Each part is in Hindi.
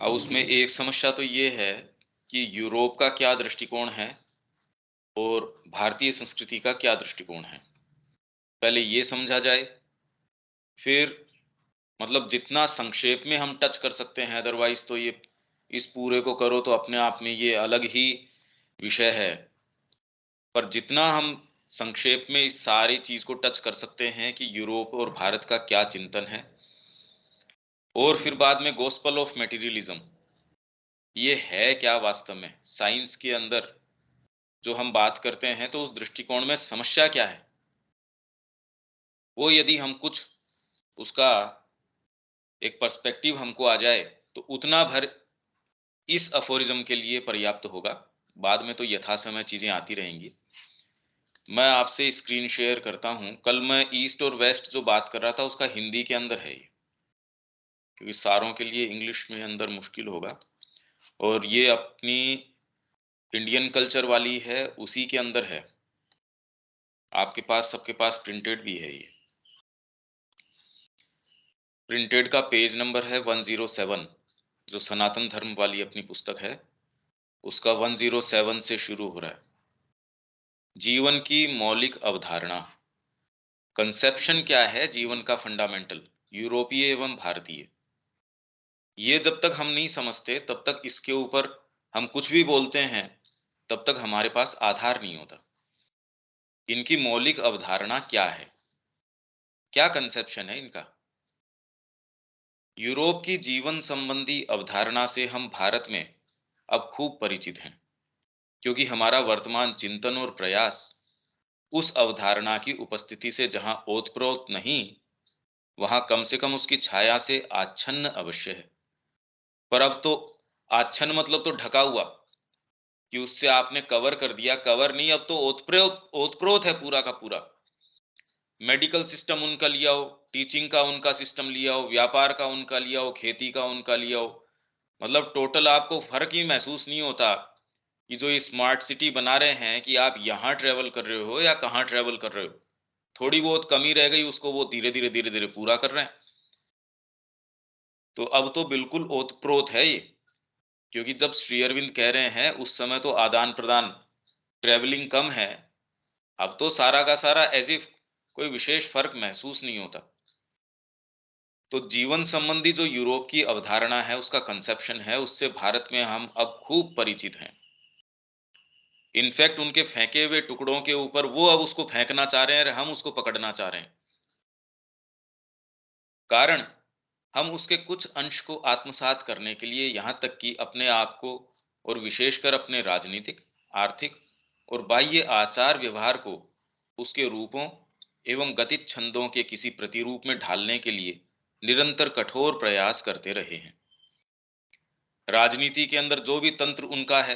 अब उसमें एक समस्या तो ये है कि यूरोप का क्या दृष्टिकोण है और भारतीय संस्कृति का क्या दृष्टिकोण है। पहले ये समझा जाए, फिर मतलब जितना संक्षेप में हम टच कर सकते हैं, अदरवाइज तो ये इस पूरे को करो तो अपने आप में ये अलग ही विषय है। पर जितना हम संक्षेप में इस सारी चीज को टच कर सकते हैं कि यूरोप और भारत का क्या चिंतन है, और फिर बाद में गॉस्पल ऑफ मटेरियलिज्म ये है क्या वास्तव में साइंस के अंदर जो हम बात करते हैं, तो उस दृष्टिकोण में समस्या क्या है, वो यदि हम कुछ उसका एक पर्सपेक्टिव हमको आ जाए तो उतना भर इस अफोरिज्म के लिए पर्याप्त होगा। बाद में तो यथासमय चीजें आती रहेंगी। मैं आपसे स्क्रीन शेयर करता हूं। कल मैं ईस्ट और वेस्ट जो बात कर रहा था उसका हिंदी के अंदर है ये, क्योंकि सारों के लिए इंग्लिश में अंदर मुश्किल होगा। और ये अपनी इंडियन कल्चर वाली है, उसी के अंदर है। आपके पास सबके पास प्रिंटेड भी है ये। प्रिंटेड का पेज नंबर है 107, जो सनातन धर्म वाली अपनी पुस्तक है उसका 107 से शुरू हो रहा है। जीवन की मौलिक अवधारणा, कंसेप्शन क्या है जीवन का फंडामेंटल, यूरोपीय एवं भारतीय। ये जब तक हम नहीं समझते तब तक इसके ऊपर हम कुछ भी बोलते हैं, तब तक हमारे पास आधार नहीं होता। इनकी मौलिक अवधारणा क्या है, क्या कंसेप्शन है इनका। यूरोप की जीवन संबंधी अवधारणा से हम भारत में अब खूब परिचित हैं, क्योंकि हमारा वर्तमान चिंतन और प्रयास उस अवधारणा की उपस्थिति से जहां ओतप्रोत नहीं, वहां कम से कम उसकी छाया से आच्छन्न अवश्य है। पर अब तो आच्छन्न मतलब तो ढका हुआ, कि उससे आपने कवर कर दिया, कवर नहीं, अब तो ओतप्रोत ओतप्रोत है पूरा का पूरा। मेडिकल सिस्टम उनका लिया हो, टीचिंग का उनका सिस्टम लिया हो, व्यापार का उनका लिया हो, खेती का उनका लिया हो, मतलब टोटल आपको फर्क ही महसूस नहीं होता कि जो ये स्मार्ट सिटी बना रहे हैं कि आप यहाँ ट्रेवल कर रहे हो या कहाँ ट्रेवल कर रहे हो। थोड़ी बहुत कमी रह गई, उसको वो धीरे धीरे धीरे धीरे पूरा कर रहे हैं। तो अब तो बिल्कुल ओतप्रोत है ये, क्योंकि जब श्री अरविंद कह रहे हैं उस समय तो आदान प्रदान ट्रेवलिंग कम है, अब तो सारा का सारा एज इफ कोई विशेष फर्क महसूस नहीं होता। तो जीवन संबंधी जो यूरोप की अवधारणा है, उसका कंसेप्शन है, उससे भारत में हम अब खूब परिचित हैं। इनफैक्ट उनके फेंके हुए टुकड़ों के ऊपर वो अब उसको फेंकना चाह रहे हैं और हम उसको पकड़ना चाह रहे हैं। कारण, हम उसके कुछ अंश को आत्मसात करने के लिए यहां तक कि अपने आप को और विशेषकर अपने राजनीतिक, आर्थिक और बाह्य आचार व्यवहार को उसके रूपों एवं गतित छंदों के किसी प्रतिरूप में ढालने के लिए निरंतर कठोर प्रयास करते रहे हैं। राजनीति के अंदर जो भी तंत्र उनका है,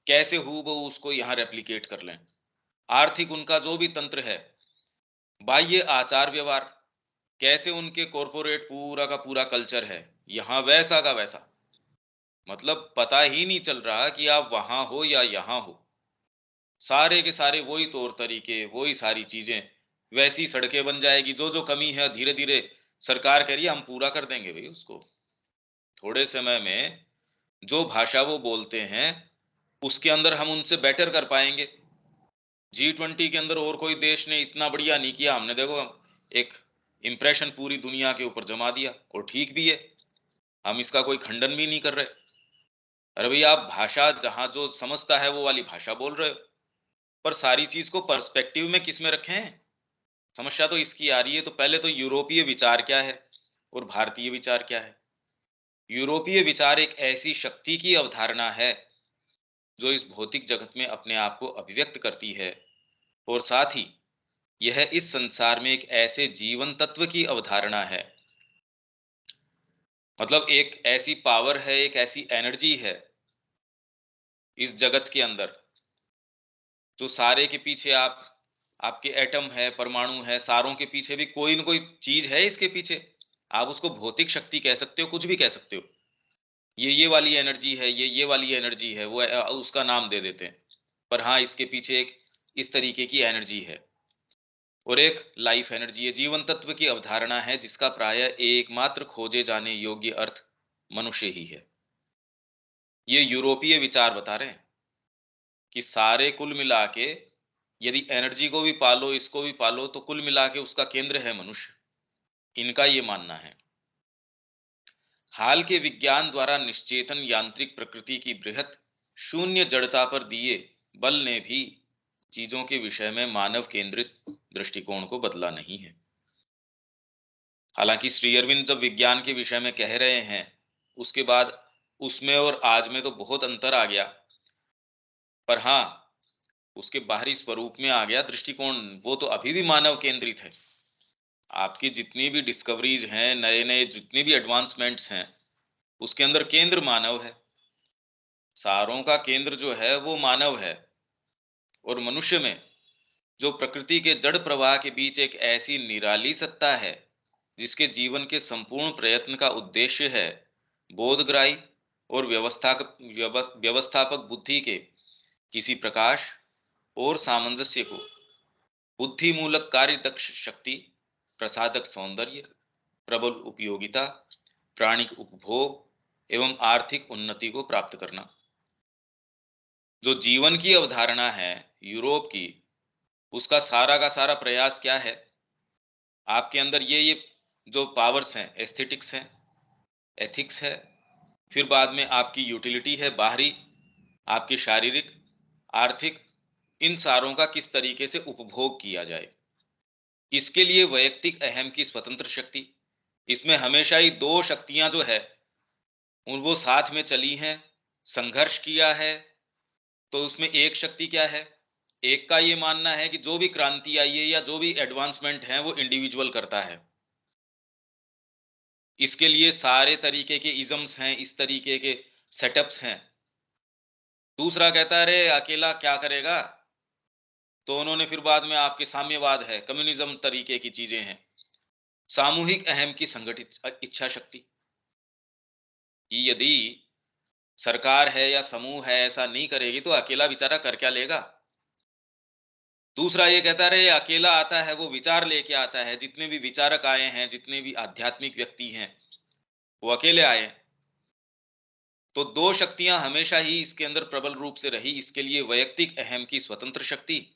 कैसे हूबहू उसको यहां रेप्लिकेट कर लें। आर्थिक उनका जो भी तंत्र है, बाह्य आचार व्यवहार, कैसे उनके कॉरपोरेट पूरा का पूरा कल्चर है, यहां वैसा का वैसा। मतलब पता ही नहीं चल रहा कि आप वहां हो या यहां हो। सारे के सारे वही तौर तरीके, वही सारी चीजें, वैसी सड़कें बन जाएगी। जो जो कमी है धीरे धीरे सरकार कह रही है हम पूरा कर देंगे भाई उसको। थोड़े समय में जो भाषा वो बोलते हैं उसके अंदर हम उनसे बेटर कर पाएंगे। G20 के अंदर और कोई देश ने इतना बढ़िया नहीं किया, हमने देखो एक इंप्रेशन पूरी दुनिया के ऊपर जमा दिया, और ठीक भी है, हम इसका कोई खंडन भी नहीं कर रहे। अरे भैया, आप भाषा जहां जो समझता है वो वाली भाषा बोल रहे हो, पर सारी चीज को पर्सपेक्टिव में किस में रखें। समस्या तो इसकी आ रही है। तो पहले तो यूरोपीय विचार क्या है और भारतीय विचार क्या है। यूरोपीय विचार एक ऐसी शक्ति की अवधारणा है जो इस भौतिक जगत में अपने आप को अभिव्यक्त करती है, और साथ ही यह इस संसार में एक ऐसे जीवन तत्व की अवधारणा है, मतलब एक ऐसी पावर है, एक ऐसी एनर्जी है इस जगत के अंदर, जो सारे के पीछे आपके एटम है, परमाणु है, सारों के पीछे भी कोई न कोई चीज है इसके पीछे। आप उसको भौतिक शक्ति कह सकते हो, कुछ भी कह सकते हो। ये वाली एनर्जी है, ये वाली एनर्जी है, वो उसका नाम दे देते हैं। पर हाँ, इसके पीछे एक इस तरीके की एनर्जी है, और एक लाइफ एनर्जी है, जीवन तत्व की अवधारणा है, जिसका प्राय एकमात्र खोजे जाने योग्य अर्थ मनुष्य ही है। ये यूरोपीय विचार बता रहे हैं कि सारे कुल मिला के, यदि एनर्जी को भी पालो, इसको भी पालो, तो कुल मिला के उसका केंद्र है मनुष्य। इनका ये मानना है। हाल के विज्ञान द्वारा निश्चेतन यांत्रिक प्रकृति की बृहत शून्य जड़ता पर दिए बल ने भी चीजों के विषय में मानव केंद्रित दृष्टिकोण को बदला नहीं है। हालांकि श्री अरविंद जब विज्ञान के विषय में कह रहे हैं, उसके बाद उसमें और आज में तो बहुत अंतर आ गया, पर हाँ, उसके बाहरी स्वरूप में आ गया दृष्टिकोण, वो तो अभी भी मानव केंद्रित है। आपकी जितनी भी डिस्कवरीज हैं, नए नए जितनी भी एडवांसमेंट्स हैं, उसके अंदर केंद्र मानव है। सारों का केंद्र जो है वो मानव है। और मनुष्य में जो प्रकृति के जड़ प्रवाह के बीच एक ऐसी निराली सत्ता है, जिसके जीवन के संपूर्ण प्रयत्न का उद्देश्य है बोधग्राही और व्यवस्थापक बुद्धि के किसी प्रकाश और सामंजस्य को, बुद्धिमूलक कार्य दक्ष शक्ति, प्रसादक सौंदर्य, प्रबल उपयोगिता, प्राणिक उपभोग एवं आर्थिक उन्नति को प्राप्त करना। जो जीवन की अवधारणा है यूरोप की, उसका सारा का सारा प्रयास क्या है? आपके अंदर ये जो पावर्स हैं, एस्थेटिक्स हैं, एथिक्स है, फिर बाद में आपकी यूटिलिटी है बाहरी, आपकी शारीरिक, आर्थिक, इन सारों का किस तरीके से उपभोग किया जाए। इसके लिए वैयक्तिक अहम की स्वतंत्र शक्ति, इसमें हमेशा ही दो शक्तियां जो है उन वो साथ में चली हैं, संघर्ष किया है। तो उसमें एक शक्ति क्या है? एक का ये मानना है कि जो भी क्रांति आई है या जो भी एडवांसमेंट है वो इंडिविजुअल करता है। इसके लिए सारे तरीके के इज़म्स हैं, इस तरीके के सेटअप्स हैं। दूसरा कहता है अरे अकेला क्या करेगा? तो उन्होंने फिर बाद में आपके साम्यवाद है, कम्युनिज्म तरीके की चीजें हैं। सामूहिक अहम की संगठित इच्छा शक्ति, कि यदि सरकार है या समूह है ऐसा नहीं करेगी तो अकेला बेचारा कर क्या लेगा। दूसरा ये कहता रहे अकेला आता है वो विचार लेके आता है, जितने भी विचारक आए हैं, जितने भी आध्यात्मिक व्यक्ति हैं, वो अकेले आए हैं। तो दो शक्तियां हमेशा ही इसके अंदर प्रबल रूप से रही। इसके लिए वैयक्तिक अहम की स्वतंत्र शक्ति,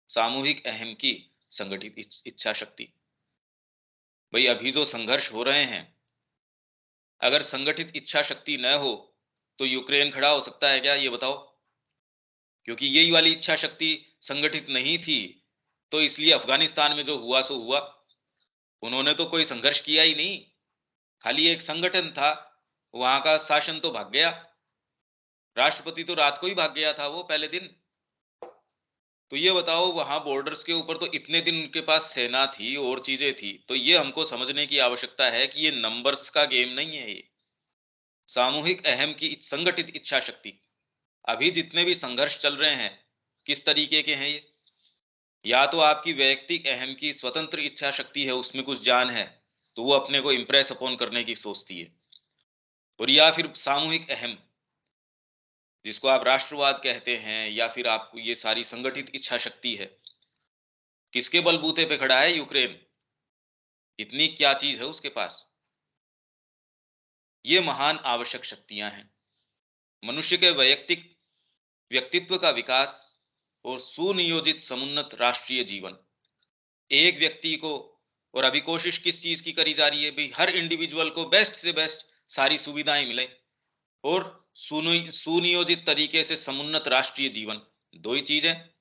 सामूहिक अहम की संगठित इच्छा शक्ति। भाई अभी जो संघर्ष हो रहे हैं, अगर संगठित इच्छा शक्ति न हो तो यूक्रेन खड़ा हो सकता है क्या? ये बताओ। क्योंकि यही वाली इच्छा शक्ति संगठित नहीं थी, तो इसलिए अफगानिस्तान में जो हुआ सो हुआ। उन्होंने तो कोई संघर्ष किया ही नहीं, खाली एक संगठन था, वहां का शासन तो भाग गया, राष्ट्रपति तो रात को ही भाग गया था वो पहले दिन। तो ये बताओ, वहां बॉर्डर्स के ऊपर तो इतने दिन उनके पास सेना थी और चीजें थी। तो ये हमको समझने की आवश्यकता है कि ये नंबर्स का गेम नहीं है, ये सामूहिक अहम की संगठित इच्छा शक्ति। अभी जितने भी संघर्ष चल रहे हैं किस तरीके के हैं ये? या तो आपकी वैयक्तिक अहम की स्वतंत्र इच्छा शक्ति है, उसमें कुछ जान है, तो वो अपने को इंप्रेस अपॉन करने की सोचती है, और या फिर सामूहिक अहम, जिसको आप राष्ट्रवाद कहते हैं, या फिर आपको ये सारी संगठित इच्छा शक्ति है। किसके बलबूते पे खड़ा है यूक्रेन? इतनी क्या चीज है उसके पास? ये महान आवश्यक शक्तियां हैं। मनुष्य के वैयक्तिक व्यक्तित्व का विकास और सुनियोजित समुन्नत राष्ट्रीय जीवन, एक व्यक्ति को, और अभी कोशिश किस चीज की करी जा रही है भाई? हर इंडिविजुअल को बेस्ट से बेस्ट सारी सुविधाएं मिले और सुनियोजित तरीके से समुन्नत राष्ट्रीय जीवन। दो ही चीज है,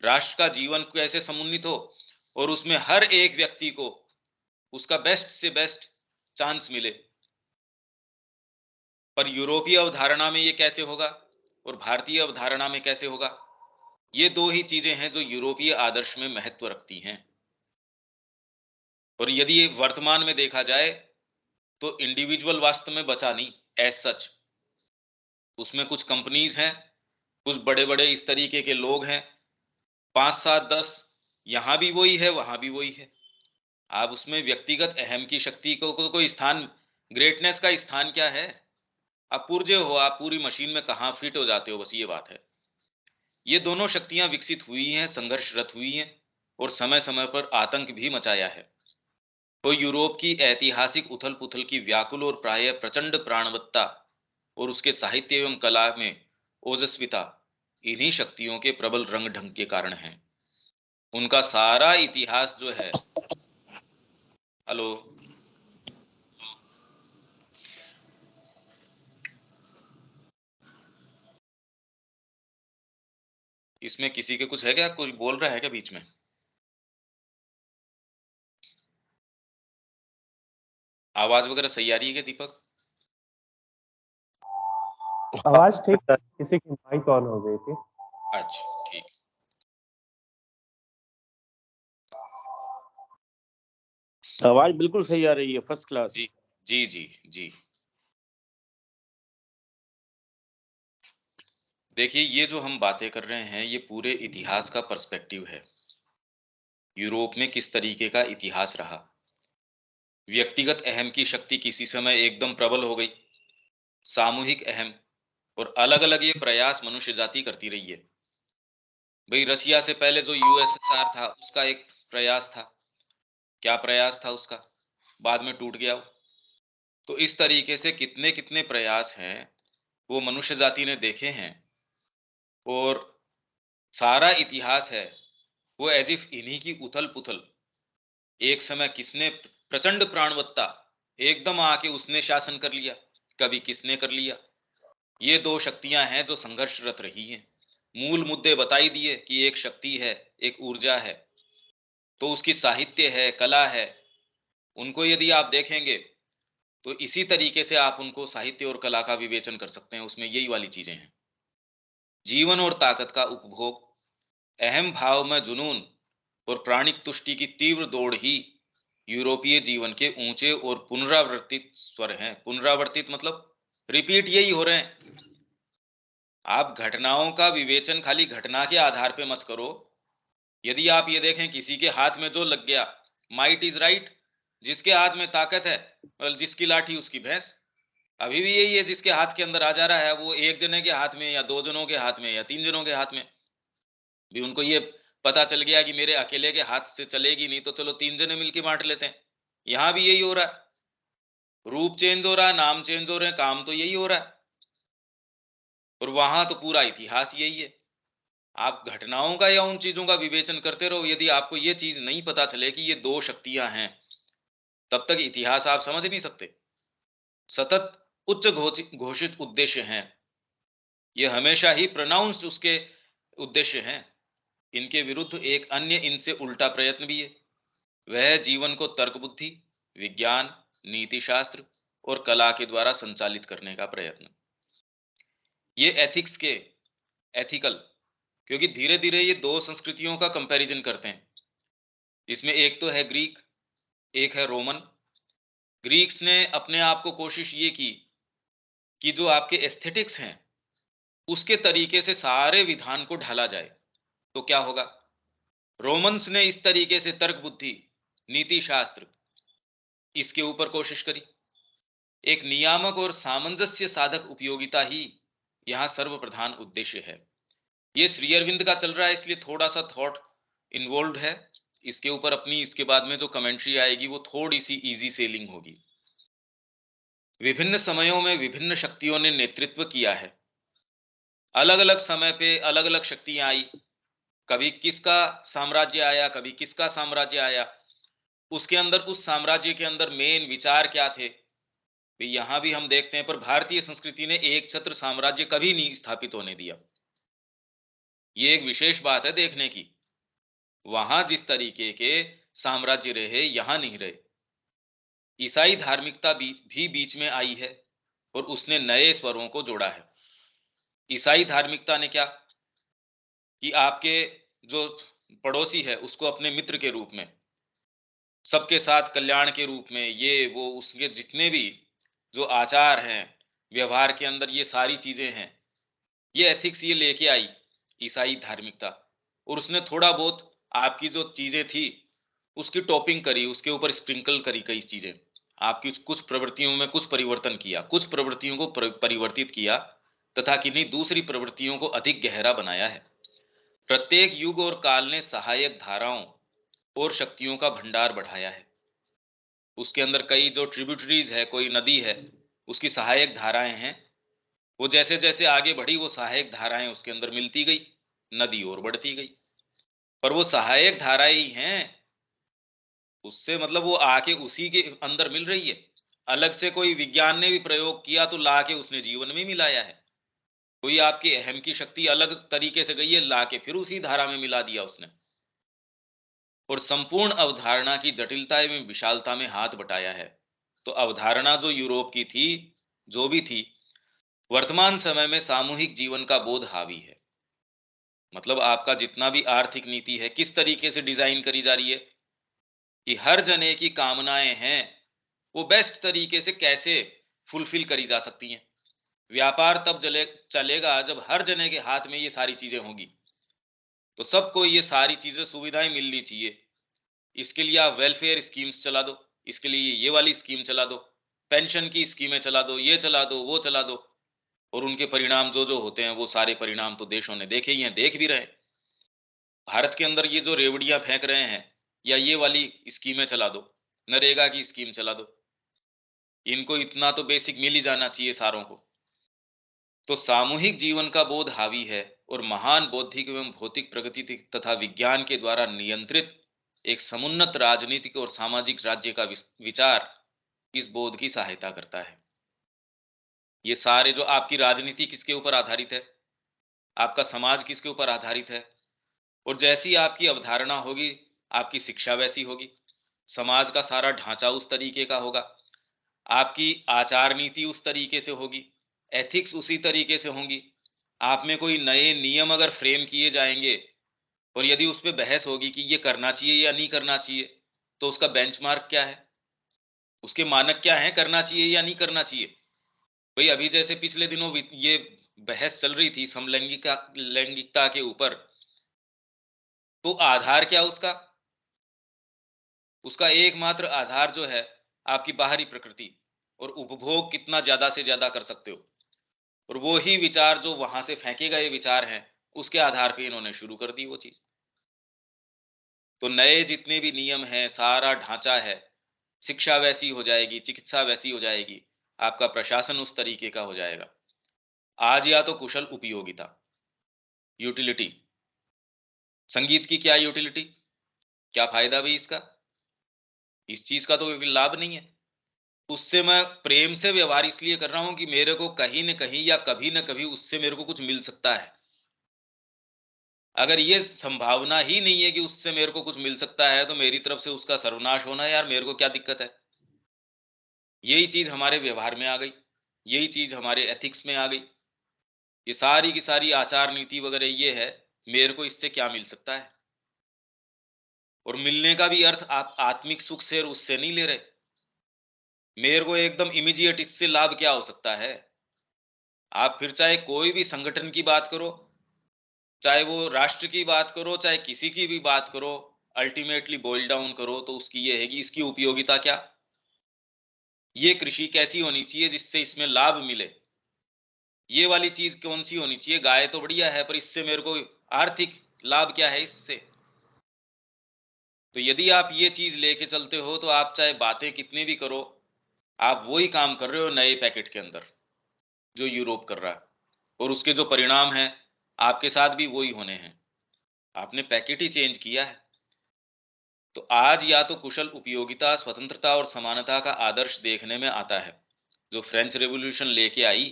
राष्ट्र का जीवन कैसे समुन्नत हो और उसमें हर एक व्यक्ति को उसका बेस्ट से बेस्ट चांस मिले। पर यूरोपीय अवधारणा में ये कैसे होगा और भारतीय अवधारणा में कैसे होगा? ये दो ही चीजें हैं जो यूरोपीय आदर्श में महत्व रखती हैं। और यदि वर्तमान में देखा जाए तो इंडिविजुअल वास्तव में बचा नहीं एज सच। उसमें कुछ कंपनीज हैं, कुछ बड़े बड़े इस तरीके के लोग हैं, 5 7 10, यहां भी वही है वहां भी वही है। आप उसमें व्यक्तिगत अहम की शक्ति को कोई स्थान, ग्रेटनेस का स्थान क्या है? आप पुर्जे हो, आप पूरी मशीन में कहां फिट हो जाते हो, बस ये बात है। ये दोनों शक्तियां विकसित हुई हैं, संघर्षरत हुई हैं और समय समय पर आतंक भी मचाया है। तो यूरोप की ऐतिहासिक उथल पुथल की व्याकुल और प्राय प्रचंड प्राणवत्ता और उसके साहित्य एवं कला में ओजस्विता इन्हीं शक्तियों के प्रबल रंग ढंग के कारण है। उनका सारा इतिहास जो है। हेलो। इसमें किसी के कुछ है क्या? कोई बोल रहा है क्या बीच में? आवाज वगैरह सही आ रही है क्या दीपक? आवाज ठीक है, किसी की माइक ऑन हो गई थी। अच्छा ठीक। आवाज बिल्कुल सही आ रही है, फर्स्ट क्लास। जी जी जी जी। देखिए, ये जो हम बातें कर रहे हैं ये पूरे इतिहास का पर्सपेक्टिव है। यूरोप में किस तरीके का इतिहास रहा, व्यक्तिगत अहम की शक्ति किसी समय एकदम प्रबल हो गई, सामूहिक अहम और अलग अलग ये प्रयास मनुष्य जाति करती रही है। भाई रसिया से पहले जो यूएसएसआर था उसका एक प्रयास था, क्या प्रयास था उसका, बाद में टूट गया वो। तो इस तरीके से कितने कितने प्रयास हैं वो मनुष्य जाति ने देखे हैं, और सारा इतिहास है वो एज इफ इन्हीं की उथल पुथल। एक समय किसने प्रचंड प्राणवत्ता एकदम आके उसने शासन कर लिया, कभी किसने कर लिया। ये दो शक्तियां हैं जो संघर्षरत रही हैं। मूल मुद्दे बताई दिए कि एक शक्ति है, एक ऊर्जा है, तो उसकी साहित्य है, कला है। उनको यदि आप देखेंगे तो इसी तरीके से आप उनको साहित्य और कला का विवेचन कर सकते हैं। उसमें यही वाली चीजें हैं, जीवन और ताकत का उपभोग, अहम भाव में जुनून और प्राणिक तुष्टि की तीव्र दौड़ ही यूरोपीय जीवन के ऊंचे और पुनरावर्तित स्वर हैं। पुनरावर्तित मतलब रिपीट यही हो रहे हैं। आप घटनाओं का विवेचन खाली घटना के आधार पे मत करो। यदि आप ये देखें किसी के हाथ में जो लग गया, माइट इज राइट, जिसके हाथ में ताकत है और जिसकी लाठी उसकी भैंस। अभी भी यही है, जिसके हाथ के अंदर आ जा रहा है वो एक जने के हाथ में या दो जनों के हाथ में या तीन जनों के हाथ में। भी उनको ये पता चल गया कि मेरे अकेले के हाथ से चलेगी नहीं, तो चलो तीन जने मिलके बांट लेते हैं। यहां भी यही हो रहा है, रूप चेंज हो रहा है, नाम चेंज हो रहे हैं, काम तो यही हो रहा है। और वहां तो पूरा इतिहास यही है। आप घटनाओं का या उन चीजों का विवेचन करते रहो, यदि आपको ये चीज नहीं पता चले कि ये दो शक्तियां हैं, तब तक इतिहास आप समझ नहीं सकते। सतत उच्च घोषित उद्देश्य हैं, ये हमेशा ही प्रोनाउंस्ड उसके उद्देश्य हैं। इनके विरुद्ध एक अन्य इनसे उल्टा प्रयत्न भी है, वह जीवन को तर्क बुद्धि, विज्ञान, नीति शास्त्र और कला के द्वारा संचालित करने का प्रयत्न। ये एथिक्स के एथिकल, क्योंकि धीरे धीरे ये दो संस्कृतियों का कंपैरिजन करते हैं। इसमें एक तो है ग्रीक, एक है रोमन। ग्रीक्स ने अपने आप को कोशिश ये की कि जो आपके एस्थेटिक्स हैं उसके तरीके से सारे विधान को ढाला जाए, तो क्या होगा। रोमन्स ने इस तरीके से तर्क बुद्धि, नीति शास्त्र, इसके ऊपर कोशिश करी। एक नियामक और सामंजस्य साधक उपयोगिता ही यहां सर्वप्रधान उद्देश्य है। ये श्री अरविंद का चल रहा है, इसलिए थोड़ा सा थॉट इन्वॉल्व है इसके ऊपर। अपनी इसके बाद में जो कमेंट्री आएगी वो थोड़ी सी इजी सेलिंग होगी। विभिन्न समयों में विभिन्न शक्तियों ने नेतृत्व किया है, अलग अलग समय पे अलग अलग शक्तियां आई। कभी किसका साम्राज्य आया, कभी किसका साम्राज्य आया, उसके अंदर उस साम्राज्य के अंदर मेन विचार क्या थे। तो यहां भी हम देखते हैं, पर भारतीय संस्कृति ने एक छत्र साम्राज्य कभी नहीं स्थापित होने दिया। ये एक विशेष बात है देखने की। वहां जिस तरीके के साम्राज्य रहे यहां नहीं रहे। ईसाई धार्मिकता भी बीच में आई है और उसने नए स्वरों को जोड़ा है। ईसाई धार्मिकता ने क्या कि आपके जो पड़ोसी है उसको अपने मित्र के रूप में, सबके साथ कल्याण के रूप में, ये वो उसके जितने भी जो आचार हैं व्यवहार के अंदर, ये सारी चीजें हैं, ये एथिक्स ये लेके आई ईसाई धार्मिकता। और उसने थोड़ा बहुत आपकी जो चीजें थी उसकी टॉपिंग करी, उसके ऊपर स्प्रिंकल करी कई चीजें। आपकी कुछ प्रवृत्तियों में कुछ परिवर्तन किया, कुछ प्रवृत्तियों को परिवर्तित किया, तथा किन्हीं दूसरी प्रवृत्तियों को अधिक गहरा बनाया है। प्रत्येक युग और काल ने सहायक धाराओं और शक्तियों का भंडार बढ़ाया है। उसके अंदर कई जो ट्रिब्यूटरीज है, कोई नदी है उसकी सहायक धाराएं हैं, वो जैसे जैसे आगे बढ़ी वो सहायक धाराएं उसके अंदर मिलती गई, नदी और बढ़ती गई। पर वो सहायक धाराएं ही हैं, उससे मतलब वो आके उसी के अंदर मिल रही है। अलग से कोई विज्ञान ने भी प्रयोग किया तो ला के उसने जीवन में मिलाया है। कोई आपके अहम की शक्ति अलग तरीके से गई है, ला के फिर उसी धारा में मिला दिया उसने। और संपूर्ण अवधारणा की जटिलता एवं विशालता में हाथ बटाया है। तो अवधारणा जो यूरोप की थी, जो भी थी, वर्तमान समय में सामूहिक जीवन का बोध हावी है। मतलब आपका जितना भी आर्थिक नीति है किस तरीके से डिजाइन करी जा रही है कि हर जने की कामनाएं हैं वो बेस्ट तरीके से कैसे फुलफिल करी जा सकती हैं। व्यापार तब चलेगा जब हर जने के हाथ में ये सारी चीजें होंगी। तो सबको ये सारी चीजें सुविधाएं मिलनी चाहिए। इसके लिए आप वेलफेयर स्कीम्स चला दो, इसके लिए ये वाली स्कीम चला दो, पेंशन की स्कीमें चला दो, ये चला दो, वो चला दो। और उनके परिणाम जो जो होते हैं वो सारे परिणाम तो देशों ने देखे ही हैं, देख भी रहे हैं। भारत के अंदर ये जो रेवड़ियां फेंक रहे हैं, या ये वाली स्कीमें चला दो, नरेगा की स्कीम चला दो, इनको इतना तो बेसिक मिल ही जाना चाहिए सारों को। तो सामूहिक जीवन का बोध हावी है और महान बौद्धिक एवं भौतिक प्रगति तथा विज्ञान के द्वारा नियंत्रित एक समुन्नत राजनीतिक और सामाजिक राज्य का विचार इस बोध की सहायता करता है। ये सारे जो आपकी राजनीति किसके ऊपर आधारित है, आपका समाज किसके ऊपर आधारित है, और जैसी आपकी अवधारणा होगी आपकी शिक्षा वैसी होगी, समाज का सारा ढांचा उस तरीके का होगा, आपकी आचार नीति उस तरीके से होगी, एथिक्स उसी तरीके से होंगी। आप में कोई नए नियम अगर फ्रेम किए जाएंगे और यदि उस पर बहस होगी कि ये करना चाहिए या नहीं करना चाहिए, तो उसका बेंचमार्क क्या है, उसके मानक क्या है, करना चाहिए या नहीं करना चाहिए। भाई अभी जैसे पिछले दिनों ये बहस चल रही थी समलैंगिकता लैंगिकता के ऊपर, तो आधार क्या उसका, उसका एकमात्र आधार जो है आपकी बाहरी प्रकृति और उपभोग कितना ज्यादा से ज्यादा कर सकते हो। और वो ही विचार जो वहां से फेंके गए विचार हैं उसके आधार पे इन्होंने शुरू कर दी वो चीज। तो नए जितने भी नियम हैं, सारा ढांचा है, शिक्षा वैसी हो जाएगी, चिकित्सा वैसी हो जाएगी, आपका प्रशासन उस तरीके का हो जाएगा। आज या तो कुशल उपयोगिता, यूटिलिटी, संगीत की क्या यूटिलिटी, क्या फायदा भी इसका, इस चीज का तो कोई लाभ नहीं है। उससे मैं प्रेम से व्यवहार इसलिए कर रहा हूं कि मेरे को कहीं न कहीं या कभी न कभी उससे मेरे को कुछ मिल सकता है। अगर ये संभावना ही नहीं है कि उससे मेरे को कुछ मिल सकता है, तो मेरी तरफ से उसका सर्वनाश होना है, यार मेरे को क्या दिक्कत है। यही चीज हमारे व्यवहार में आ गई, यही चीज हमारे एथिक्स में आ गई। ये सारी की सारी आचार नीति वगैरह ये है, मेरे को इससे क्या मिल सकता है। और मिलने का भी अर्थ आप आत्मिक सुख से और उससे नहीं ले रहे। मेरे को एकदम इमीडिएट इससे लाभ क्या हो सकता है। आप फिर चाहे कोई भी संगठन की बात करो, चाहे वो राष्ट्र की बात करो, चाहे किसी की भी बात करो, अल्टीमेटली बॉइल डाउन करो तो उसकी ये है कि इसकी उपयोगिता क्या, ये कृषि कैसी होनी चाहिए जिससे इसमें लाभ मिले। ये वाली चीज कौन सी होनी चाहिए, गाय तो बढ़िया है पर इससे मेरे को आर्थिक लाभ क्या है इससे। तो यदि आप ये चीज लेके चलते हो तो आप चाहे बातें कितनी भी करो, आप वही काम कर रहे हो नए पैकेट के अंदर जो यूरोप कर रहा है, और उसके जो परिणाम हैं आपके साथ भी वही होने हैं। आपने पैकेट ही चेंज किया है। तो आज या तो कुशल उपयोगिता, स्वतंत्रता और समानता का आदर्श देखने में आता है जो फ्रेंच रेवोल्यूशन लेके आई,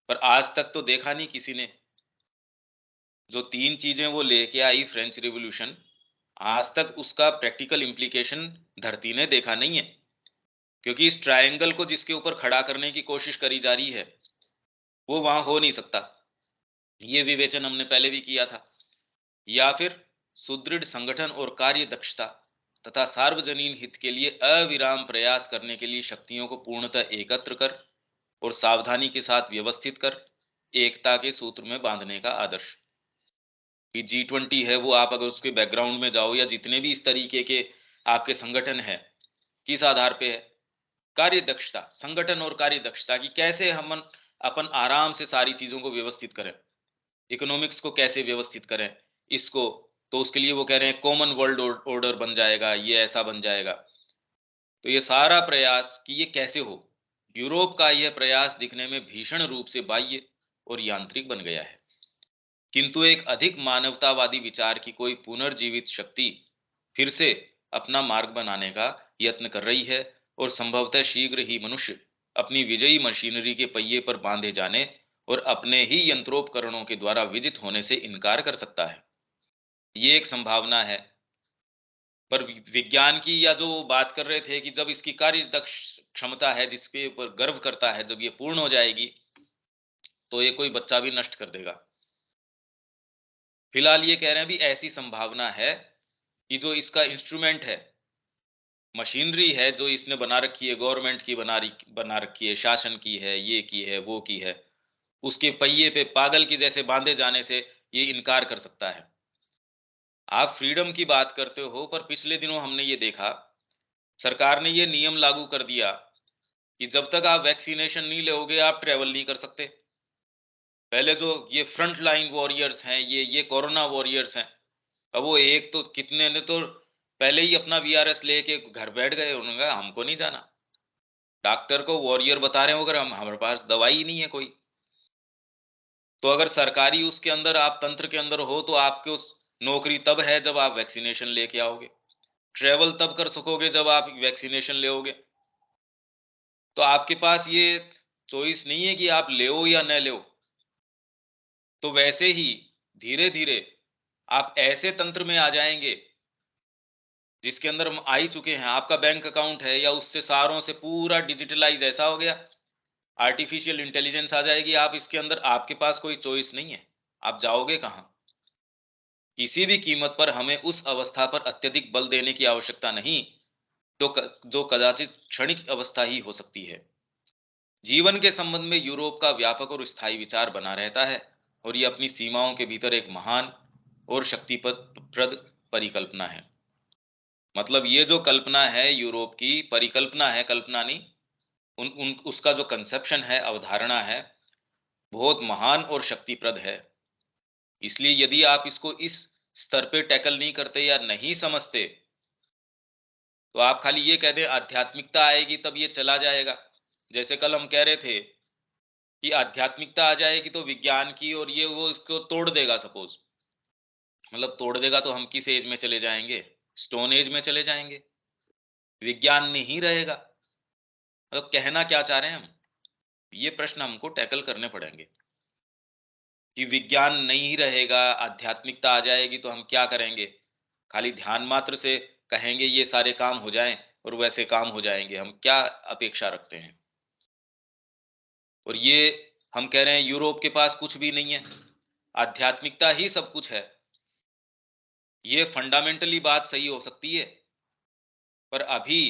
पर आज तक तो देखा नहीं किसी ने। जो तीन चीजें वो लेके आई फ्रेंच रेवोल्यूशन, आज तक उसका प्रैक्टिकल इम्प्लीकेशन धरती ने देखा नहीं है। क्योंकि इस ट्रायंगल को जिसके ऊपर खड़ा करने की कोशिश करी जा रही है वो वहां हो नहीं सकता। ये विवेचन हमने पहले भी किया था। या फिर सुदृढ़ संगठन और कार्य दक्षता तथा सार्वजनीन हित के लिए अविराम प्रयास करने के लिए शक्तियों को पूर्णतः एकत्र कर और सावधानी के साथ व्यवस्थित कर एकता के सूत्र में बांधने का आदर्श। G20 है, वो आप अगर उसके बैकग्राउंड में जाओ या जितने भी इस तरीके के आपके संगठन है, किस आधार पे है, कार्य दक्षता, संगठन और कार्य दक्षता की कैसे हम अपन आराम से सारी चीजों को व्यवस्थित करें, इकोनॉमिक्स को कैसे व्यवस्थित करें इसको। तो उसके लिए वो कह रहे हैं कॉमन वर्ल्ड ऑर्डर बन जाएगा, ये ऐसा बन जाएगा। तो ये सारा प्रयास कि ये कैसे हो, यूरोप का यह प्रयास दिखने में भीषण रूप से बाह्य और यांत्रिक बन गया है। किंतु एक अधिक मानवतावादी विचार की कोई पुनर्जीवित शक्ति फिर से अपना मार्ग बनाने का यत्न कर रही है और संभवतः शीघ्र ही मनुष्य अपनी विजयी मशीनरी के पहिए पर बांधे जाने और अपने ही यंत्रोपकरणों के द्वारा विजित होने से इनकार कर सकता है। ये एक संभावना है, पर विज्ञान की या जो बात कर रहे थे कि जब इसकी कार्य दक्ष क्षमता है जिसके ऊपर गर्व करता है, जब ये पूर्ण हो जाएगी तो ये कोई बच्चा भी नष्ट कर देगा। फिलहाल ये कह रहे हैं भी ऐसी संभावना है कि जो इसका इंस्ट्रूमेंट है, मशीनरी है जो इसने बना रखी है, गवर्नमेंट की बना रखी है, शासन की है, ये की है, वो की है, उसके पहिए पे पागल की जैसे बांधे जाने से ये इनकार कर सकता है। आप फ्रीडम की बात करते हो, पर पिछले दिनों हमने ये देखा, सरकार ने ये नियम लागू कर दिया कि जब तक आप वैक्सीनेशन नहीं लोगे आप ट्रैवल नहीं कर सकते। पहले जो ये फ्रंट लाइन वॉरियर्स हैं, ये कोरोना वॉरियर्स हैं, अब वो एक तो कितने ने तो पहले ही अपना वीआरएस लेके घर बैठ गए, उन्होंने कहा हमको नहीं जाना। डॉक्टर को वॉरियर बता रहे हो, अगर हमारे पास दवाई ही नहीं है कोई। तो अगर सरकारी उसके अंदर आप तंत्र के अंदर हो तो आपके उस नौकरी तब है जब आप वैक्सीनेशन लेके आओगे, ट्रेवल तब कर सकोगे जब आप वैक्सीनेशन लेओगे। तो आपके पास ये चॉइस नहीं है कि आप ले या न ले। तो वैसे ही धीरे धीरे आप ऐसे तंत्र में आ जाएंगे जिसके अंदर हम आ ही चुके हैं। आपका बैंक अकाउंट है या उससे सारों से पूरा डिजिटलाइज ऐसा हो गया, आर्टिफिशियल इंटेलिजेंस आ जाएगी, आप इसके अंदर, आपके पास कोई चॉइस नहीं है, आप जाओगे कहां। किसी भी कीमत पर हमें उस अवस्था पर अत्यधिक बल देने की आवश्यकता नहीं जो कदाचित क्षणिक अवस्था ही हो सकती है। जीवन के संबंध में यूरोप का व्यापक और स्थायी विचार बना रहता है और ये अपनी सीमाओं के भीतर एक महान और शक्तिप्रद परिकल्पना है। मतलब ये जो कल्पना है यूरोप की, परिकल्पना है, कल्पना नहीं, उसका जो कंसेप्शन है, अवधारणा है, बहुत महान और शक्तिप्रद है। इसलिए यदि आप इसको इस स्तर पे टैकल नहीं करते या नहीं समझते तो आप खाली ये कह दें आध्यात्मिकता आएगी तब ये चला जाएगा। जैसे कल हम कह रहे थे कि आध्यात्मिकता आ जाएगी तो विज्ञान की और ये वो इसको तोड़ देगा, सपोज, मतलब तोड़ देगा तो हम किस एज में चले जाएंगे? स्टोन एज में चले जाएंगे, विज्ञान नहीं रहेगा। तो कहना क्या चाह रहे हैं हम? ये प्रश्न हमको टैकल करने पड़ेंगे कि विज्ञान नहीं रहेगा, आध्यात्मिकता आ जाएगी तो हम क्या करेंगे? खाली ध्यान मात्र से कहेंगे ये सारे काम हो जाएं और वैसे काम हो जाएंगे, हम क्या अपेक्षा रखते हैं? और ये हम कह रहे हैं यूरोप के पास कुछ भी नहीं है, आध्यात्मिकता ही सब कुछ है। ये फंडामेंटली बात सही हो सकती है, पर अभी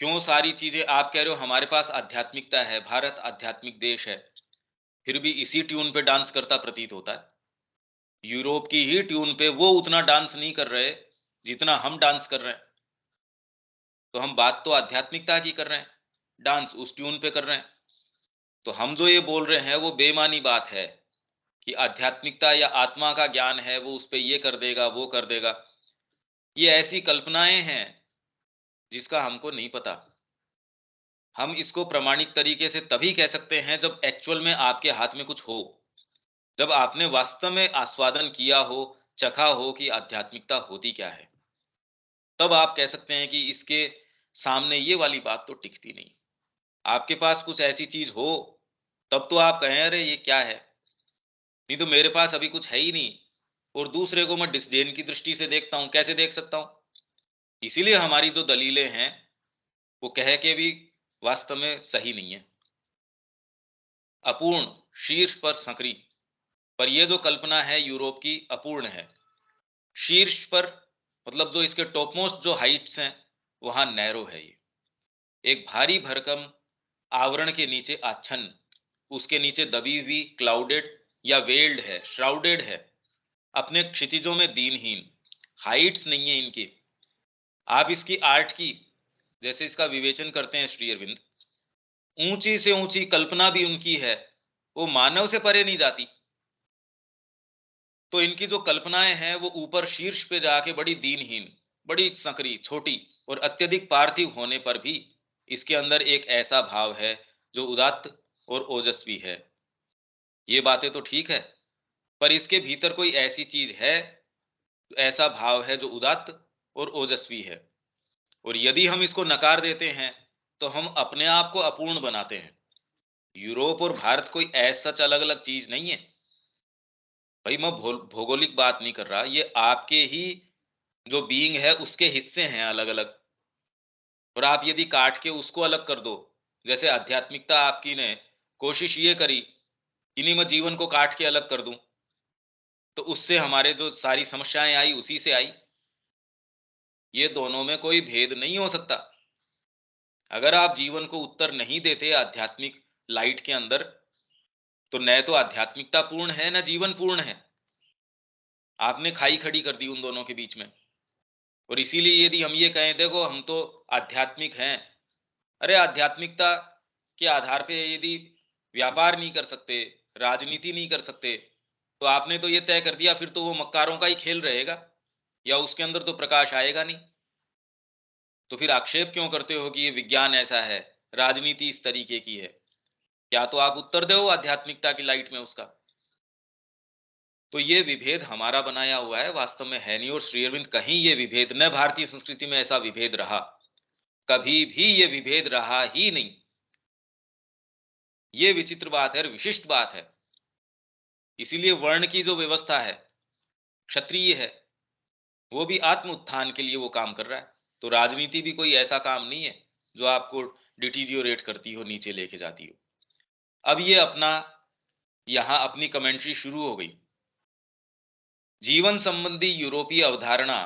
क्यों सारी चीजें आप कह रहे हो हमारे पास आध्यात्मिकता है, भारत आध्यात्मिक देश है, फिर भी इसी ट्यून पे डांस करता प्रतीत होता है। यूरोप की ही ट्यून पे वो उतना डांस नहीं कर रहे जितना हम डांस कर रहे हैं। तो हम बात तो आध्यात्मिकता की कर रहे हैं, डांस उस ट्यून पे कर रहे हैं। तो हम जो ये बोल रहे हैं वो बेमानी बात है कि आध्यात्मिकता या आत्मा का ज्ञान है, वो उस पे ये कर देगा, वो कर देगा। ये ऐसी कल्पनाएं हैं जिसका हमको नहीं पता। हम इसको प्रामाणिक तरीके से तभी कह सकते हैं जब एक्चुअल में आपके हाथ में कुछ हो, जब आपने वास्तव में आस्वादन किया हो, चखा हो कि आध्यात्मिकता होती क्या है। तब आप कह सकते हैं कि इसके सामने ये वाली बात तो टिकती नहीं। आपके पास कुछ ऐसी चीज हो तब तो आप कहें अरे ये क्या है, नहीं तो मेरे पास अभी कुछ है ही नहीं और दूसरे को मैं डिसडेन की दृष्टि से देखता हूं, कैसे देख सकता हूं? इसीलिए हमारी जो दलीलें हैं वो कह के भी वास्तव में सही नहीं है। अपूर्ण शीर्ष पर संकरी, पर यह जो कल्पना है यूरोप की अपूर्ण है। शीर्ष पर मतलब जो इसके टॉपमोस्ट जो हाइट्स हैं वहां नैरो है। ये एक भारी भरकम आवरण के नीचे आच्छन्न, उसके नीचे दबी हुई, क्लाउडेड या वेल्ड है, श्राउडेड है, अपने क्षितिजों में दीनहीन। हाइट्स नहीं है इनकी। आप इसकी आर्ट की जैसे इसका विवेचन करते हैं श्री अरविंद, ऊंची से ऊंची कल्पना भी उनकी है, वो मानव से परे नहीं जाती। तो इनकी जो कल्पनाएं हैं वो ऊपर शीर्ष पे जाके बड़ी दीनहीन, बड़ी संकरी, छोटी और अत्यधिक पार्थिव होने पर भी इसके अंदर एक ऐसा भाव है जो उदात्त और ओजस्वी है। ये बातें तो ठीक है, पर इसके भीतर कोई ऐसी चीज है, ऐसा भाव है जो उदात्त और ओजस्वी है। और यदि हम इसको नकार देते हैं तो हम अपने आप को अपूर्ण बनाते हैं। यूरोप और भारत कोई ऐसा सच अलग अलग चीज नहीं है भाई। मैं भौगोलिक बात नहीं कर रहा, ये आपके ही जो बीइंग है उसके हिस्से हैं अलग अलग। और आप यदि काट के उसको अलग कर दो, जैसे आध्यात्मिकता आपकी ने कोशिश ये करी कि नहीं मैं जीवन को काट के अलग कर दूं, तो उससे हमारे जो सारी समस्याएं आई उसी से आई। ये दोनों में कोई भेद नहीं हो सकता। अगर आप जीवन को उत्तर नहीं देते आध्यात्मिक लाइट के अंदर, तो न तो आध्यात्मिकता पूर्ण है न जीवन पूर्ण है। आपने खाई खड़ी कर दी उन दोनों के बीच में। और इसीलिए यदि हम ये कहें देखो हम तो आध्यात्मिक हैं, अरे आध्यात्मिकता के आधार पे यदि व्यापार नहीं कर सकते, राजनीति नहीं कर सकते, तो आपने तो ये तय कर दिया फिर तो वो मक्कारों का ही खेल रहेगा, या उसके अंदर तो प्रकाश आएगा नहीं। तो फिर आक्षेप क्यों करते हो कि ये विज्ञान ऐसा है, राजनीति इस तरीके की है? क्या तो आप उत्तर दो आध्यात्मिकता की लाइट में उसका। तो ये विभेद हमारा बनाया हुआ है, वास्तव में है नहीं। और श्री अरविंद कहीं ये विभेद, न भारतीय संस्कृति में ऐसा विभेद रहा, कभी भी ये विभेद रहा ही नहीं। ये विचित्र बात है, विशिष्ट बात है। इसीलिए वर्ण की जो व्यवस्था है, क्षत्रिय है, वो भी आत्म उत्थान के लिए वो काम कर रहा है। तो राजनीति भी कोई ऐसा काम नहीं है जो आपको डिटीरियोरेट करती हो, नीचे लेके जाती हो। अब ये अपना यहां अपनी कमेंट्री शुरू हो गई। जीवन संबंधी यूरोपीय अवधारणा,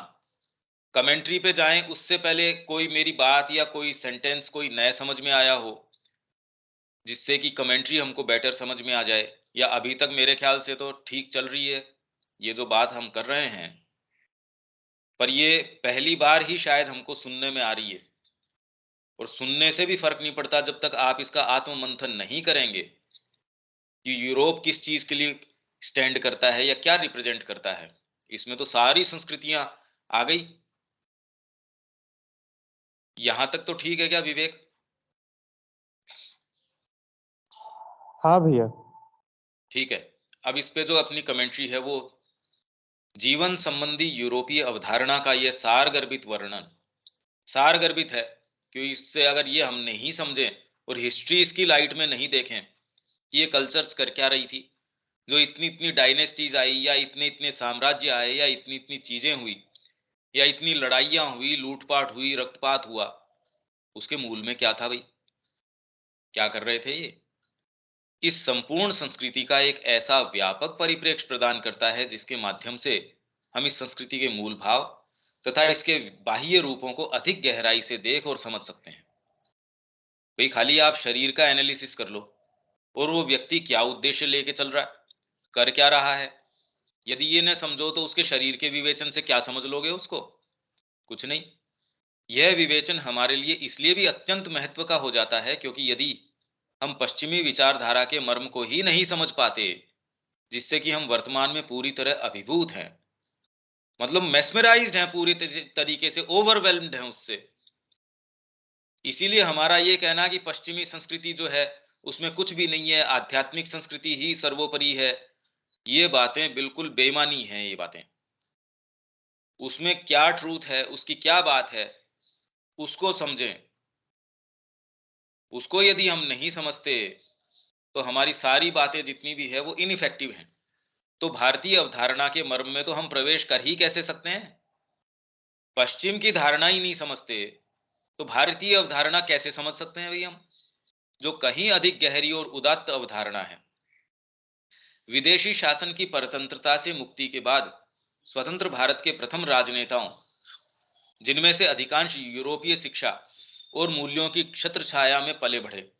कमेंट्री पे जाएं उससे पहले कोई मेरी बात या कोई सेंटेंस कोई नए समझ में आया हो, जिससे कि कमेंट्री हमको बेटर समझ में आ जाए, या अभी तक मेरे ख्याल से तो ठीक चल रही है ये जो बात हम कर रहे हैं, पर ये पहली बार ही शायद हमको सुनने में आ रही है। और सुनने से भी फर्क नहीं पड़ता जब तक आप इसका आत्म मंथन नहीं करेंगे कि यूरोप किस चीज के लिए स्टैंड करता है या क्या रिप्रेजेंट करता है। इसमें तो सारी संस्कृतियां आ गई। यहां तक तो ठीक है क्या विवेक? हाँ भैया। ठीक है। अब इस पे जो अपनी कमेंट्री है वो जीवन संबंधी यूरोपीय अवधारणा का ये सारगर्भित वर्णन, सारगर्भित है, क्योंकि इससे अगर ये हम नहीं समझें और हिस्ट्री इसकी लाइट में नहीं देखें कि ये कल्चर्स कर क्या रही थी, जो इतनी इतनी डायनेस्टीज आई या इतने इतने साम्राज्य आए या इतनी इतनी चीजें हुई या इतनी लड़ाइयां हुई, लूटपाट हुई, रक्तपात हुआ, उसके मूल में क्या था भाई? क्या कर रहे थे ये? इस संपूर्ण संस्कृति का एक ऐसा व्यापक परिप्रेक्ष्य प्रदान करता है जिसके माध्यम से हम इस संस्कृति के मूल भाव तथा इसके बाह्य रूपों को अधिक गहराई से देख और समझ सकते हैं। भाई खाली आप शरीर का एनालिसिस कर लो और वो व्यक्ति क्या उद्देश्य लेके चल रहा है, कर क्या रहा है, यदि ये न समझो तो उसके शरीर के विवेचन से क्या समझ लोगे उसको? कुछ नहीं। यह विवेचन हमारे लिए इसलिए भी अत्यंत महत्व का हो जाता है क्योंकि यदि हम पश्चिमी विचारधारा के मर्म को ही नहीं समझ पाते, जिससे कि हम वर्तमान में पूरी तरह अभिभूत हैं, मतलब मेस्मराइज्ड हैं, पूरी तरीके से ओवरवेल्म्ड हैं उससे। इसीलिए हमारा ये कहना कि पश्चिमी संस्कृति जो है उसमें कुछ भी नहीं है, आध्यात्मिक संस्कृति ही सर्वोपरि है, ये बातें बिल्कुल बेईमानी हैं। ये बातें, उसमें क्या ट्रूथ है, उसकी क्या बात है, उसको समझें। उसको यदि हम नहीं समझते तो हमारी सारी बातें जितनी भी है वो इनइफेक्टिव हैं। तो भारतीय अवधारणा के मर्म में तो हम प्रवेश कर ही कैसे सकते हैं? पश्चिम की धारणा ही नहीं समझते तो भारतीय अवधारणा कैसे समझ सकते हैं भाई हम, जो कहीं अधिक गहरी और उदात्त अवधारणा है। विदेशी शासन की परतंत्रता से मुक्ति के बाद स्वतंत्र भारत के प्रथम राजनेताओं, जिनमें से अधिकांश यूरोपीय शिक्षा और मूल्यों की छत्र छाया में पले बढ़े,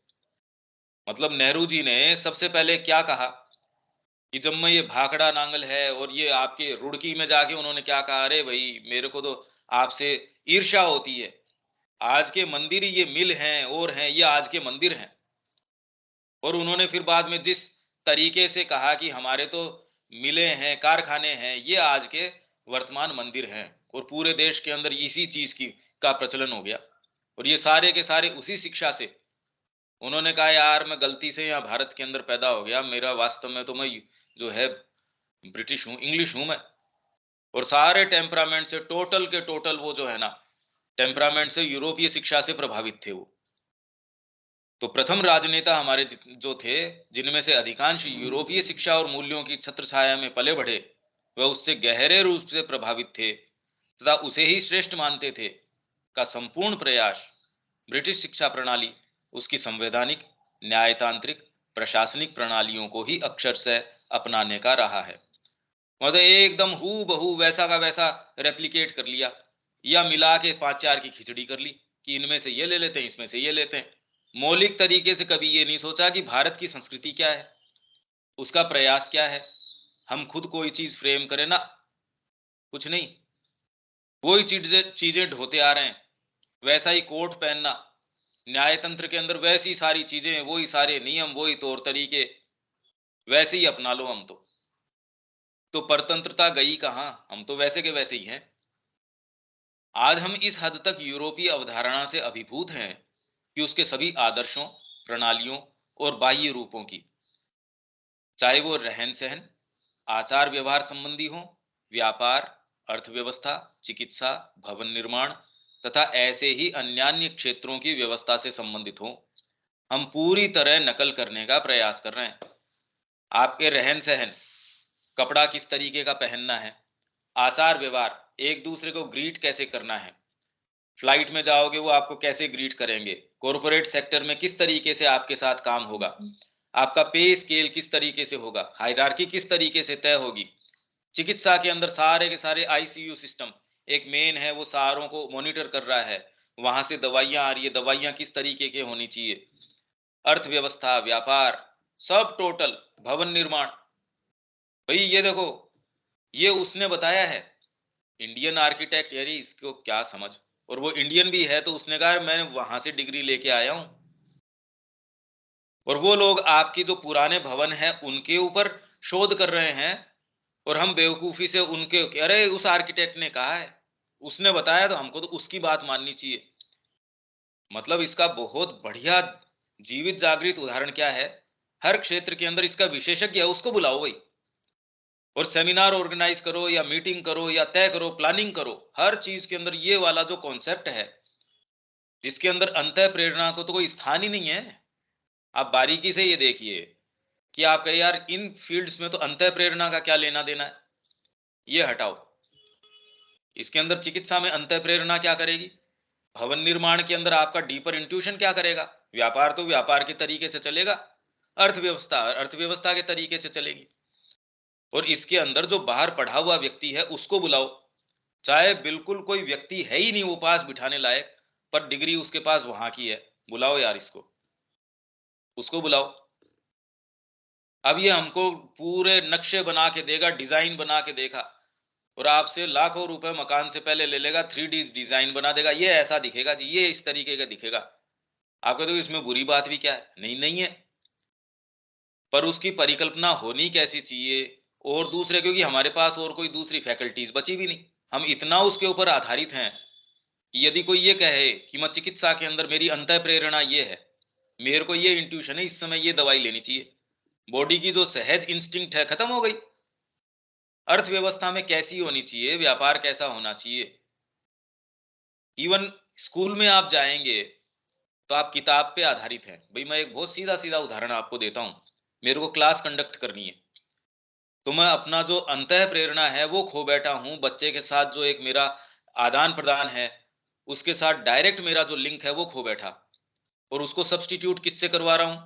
मतलब नेहरू जी ने सबसे पहले क्या कहा कि जब मैं ये भाखड़ा नांगल है और ये आपके रुड़की में जाके उन्होंने क्या कहा, अरे भाई मेरे को तो आपसे ईर्ष्या होती है, आज के मंदिर ये मिल हैं और हैं, ये आज के मंदिर हैं। और उन्होंने फिर बाद में जिस तरीके से कहा कि हमारे तो मिले हैं, कारखाने हैं, ये आज के वर्तमान मंदिर हैं, और पूरे देश के अंदर इसी चीज की का प्रचलन हो गया। और ये सारे के सारे उसी शिक्षा से उन्होंने कहा यार मैं गलती से यहाँ भारत के अंदर पैदा हो गया, मेरा वास्तव में तो मैं जो है ब्रिटिश हूँ, इंग्लिश हूँ मैं। और सारे टेम्परामेंट से टोटल के टोटल वो जो है ना, टेम्परामेंट से यूरोपीय शिक्षा से प्रभावित थे वो। तो प्रथम राजनेता हमारे जो थे, जिनमें से अधिकांश यूरोपीय शिक्षा और मूल्यों की छत्रछाया में पले बढ़े, वह उससे गहरे रूप से प्रभावित थे तथा उसे ही श्रेष्ठ मानते थे, का संपूर्ण प्रयास ब्रिटिश शिक्षा प्रणाली, उसकी संवैधानिक, न्यायतांत्रिक, प्रशासनिक प्रणालियों को ही अक्षरशः अपनाने का रहा है। मतलब एकदम हू बहू वैसा का वैसा रेप्लिकेट कर लिया, या मिला के 5-4 की खिचड़ी कर ली कि इनमें से ये ले लेते हैं, इसमें से ये लेते हैं। मौलिक तरीके से कभी ये नहीं सोचा कि भारत की संस्कृति क्या है, उसका प्रयास क्या है, हम खुद कोई चीज फ्रेम करें ना, कुछ नहीं। वही चीजें ढोते आ रहे हैं, वैसा ही कोट पहनना, न्यायतंत्र के अंदर वैसी सारी चीजें, वही सारे नियम, वही तौर तरीके, वैसे ही अपना लो हम तो परतंत्रता गई कहां, हम तो वैसे के वैसे ही हैं। आज हम इस हद तक यूरोपीय अवधारणा से अभिभूत हैं कि उसके सभी आदर्शों, प्रणालियों और बाह्य रूपों की, चाहे वो रहन सहन, आचार व्यवहार संबंधी हो, व्यापार, अर्थव्यवस्था, चिकित्सा, भवन निर्माण तथा ऐसे ही अन्यान्य क्षेत्रों की व्यवस्था से संबंधित हो, हम पूरी तरह नकल करने का प्रयास कर रहे हैं। आपके रहन सहन, कपड़ा किस तरीके का पहनना है, आचार व्यवहार, एक दूसरे को ग्रीट कैसे करना है, फ्लाइट में जाओगे वो आपको कैसे ग्रीट करेंगे, कॉर्पोरेट सेक्टर में किस तरीके से आपके साथ काम होगा, आपका पे स्केल किस तरीके से होगा, हायरार्की किस तरीके से तय होगी। चिकित्सा के अंदर सारे के सारे आईसीयू सिस्टम, एक मेन है वो सारों को मॉनिटर कर रहा है, वहां से दवाइयां आ रही है, दवाइयां किस तरीके की होनी चाहिए, अर्थव्यवस्था, व्यापार, सब टोटल, भवन निर्माण। भाई ये देखो, ये उसने बताया है, इंडियन आर्किटेक्ट, यारी इसको क्या समझ। और वो इंडियन भी है तो उसने कहा मैं वहां से डिग्री लेके आया हूं। और वो लोग आपकी जो पुराने भवन है उनके ऊपर शोध कर रहे हैं, और हम बेवकूफी से उनके, अरे उस आर्किटेक्ट ने कहा है, उसने बताया तो हमको तो उसकी बात माननी चाहिए। मतलब इसका बहुत बढ़िया जीवित जागृत उदाहरण क्या है, हर क्षेत्र के अंदर इसका विशेषज्ञ है, उसको बुलाओ भाई, और सेमिनार ऑर्गेनाइज करो या मीटिंग करो या तय करो, प्लानिंग करो, हर चीज के अंदर ये वाला जो कॉन्सेप्ट है, जिसके अंदर अंतः प्रेरणा को तो कोई स्थान ही नहीं है। आप बारीकी से ये देखिए कि आप कहे यार इन फील्ड्स में तो अंतः प्रेरणा का क्या लेना देना है, ये हटाओ। इसके अंदर चिकित्सा में अंतः प्रेरणा क्या करेगी, भवन निर्माण के अंदर आपका डीपर इंट्यूशन क्या करेगा, व्यापार तो व्यापार के तरीके से चलेगा, अर्थव्यवस्था अर्थव्यवस्था के तरीके से चलेगी। और इसके अंदर जो बाहर पढ़ा हुआ व्यक्ति है उसको बुलाओ, चाहे बिल्कुल कोई व्यक्ति है ही नहीं वो पास बिठाने लायक, पर डिग्री उसके पास वहां की है, बुलाओ यार इसको, उसको बुलाओ। अब ये हमको पूरे नक्शे बना के देगा, डिजाइन बना के देगा, और आपसे लाखों रुपए मकान से पहले ले लेगा, 3D डिजाइन बना देगा, ये ऐसा दिखेगा जी, ये इस तरीके का दिखेगा। आप कहते हो इसमें बुरी बात भी क्या है, नहीं नहीं है, पर उसकी परिकल्पना होनी कैसी चाहिए। और दूसरे, क्योंकि हमारे पास और कोई दूसरी फैकल्टीज बची भी नहीं, हम इतना उसके ऊपर आधारित हैं कि यदि कोई ये कहे कि मैं चिकित्सा के अंदर मेरी अंतः प्रेरणा ये है, मेरे को ये इंट्यूशन है, इस समय ये दवाई लेनी चाहिए, बॉडी की जो सहज इंस्टिंक्ट है खत्म हो गई। अर्थव्यवस्था में कैसी होनी चाहिए, व्यापार कैसा होना चाहिए, इवन स्कूल में आप जाएंगे तो आप किताब पे आधारित हैं। भाई मैं एक बहुत सीधा सीधा उदाहरण आपको देता हूं, मेरे को क्लास कंडक्ट करनी है, तो मैं अपना जो अंतः प्रेरणा है वो खो बैठा हूं, बच्चे के साथ जो एक मेरा आदान प्रदान है, उसके साथ डायरेक्ट मेरा जो लिंक है वो खो बैठा, और उसको सब्सटीट्यूट किससे करवा रहा हूं,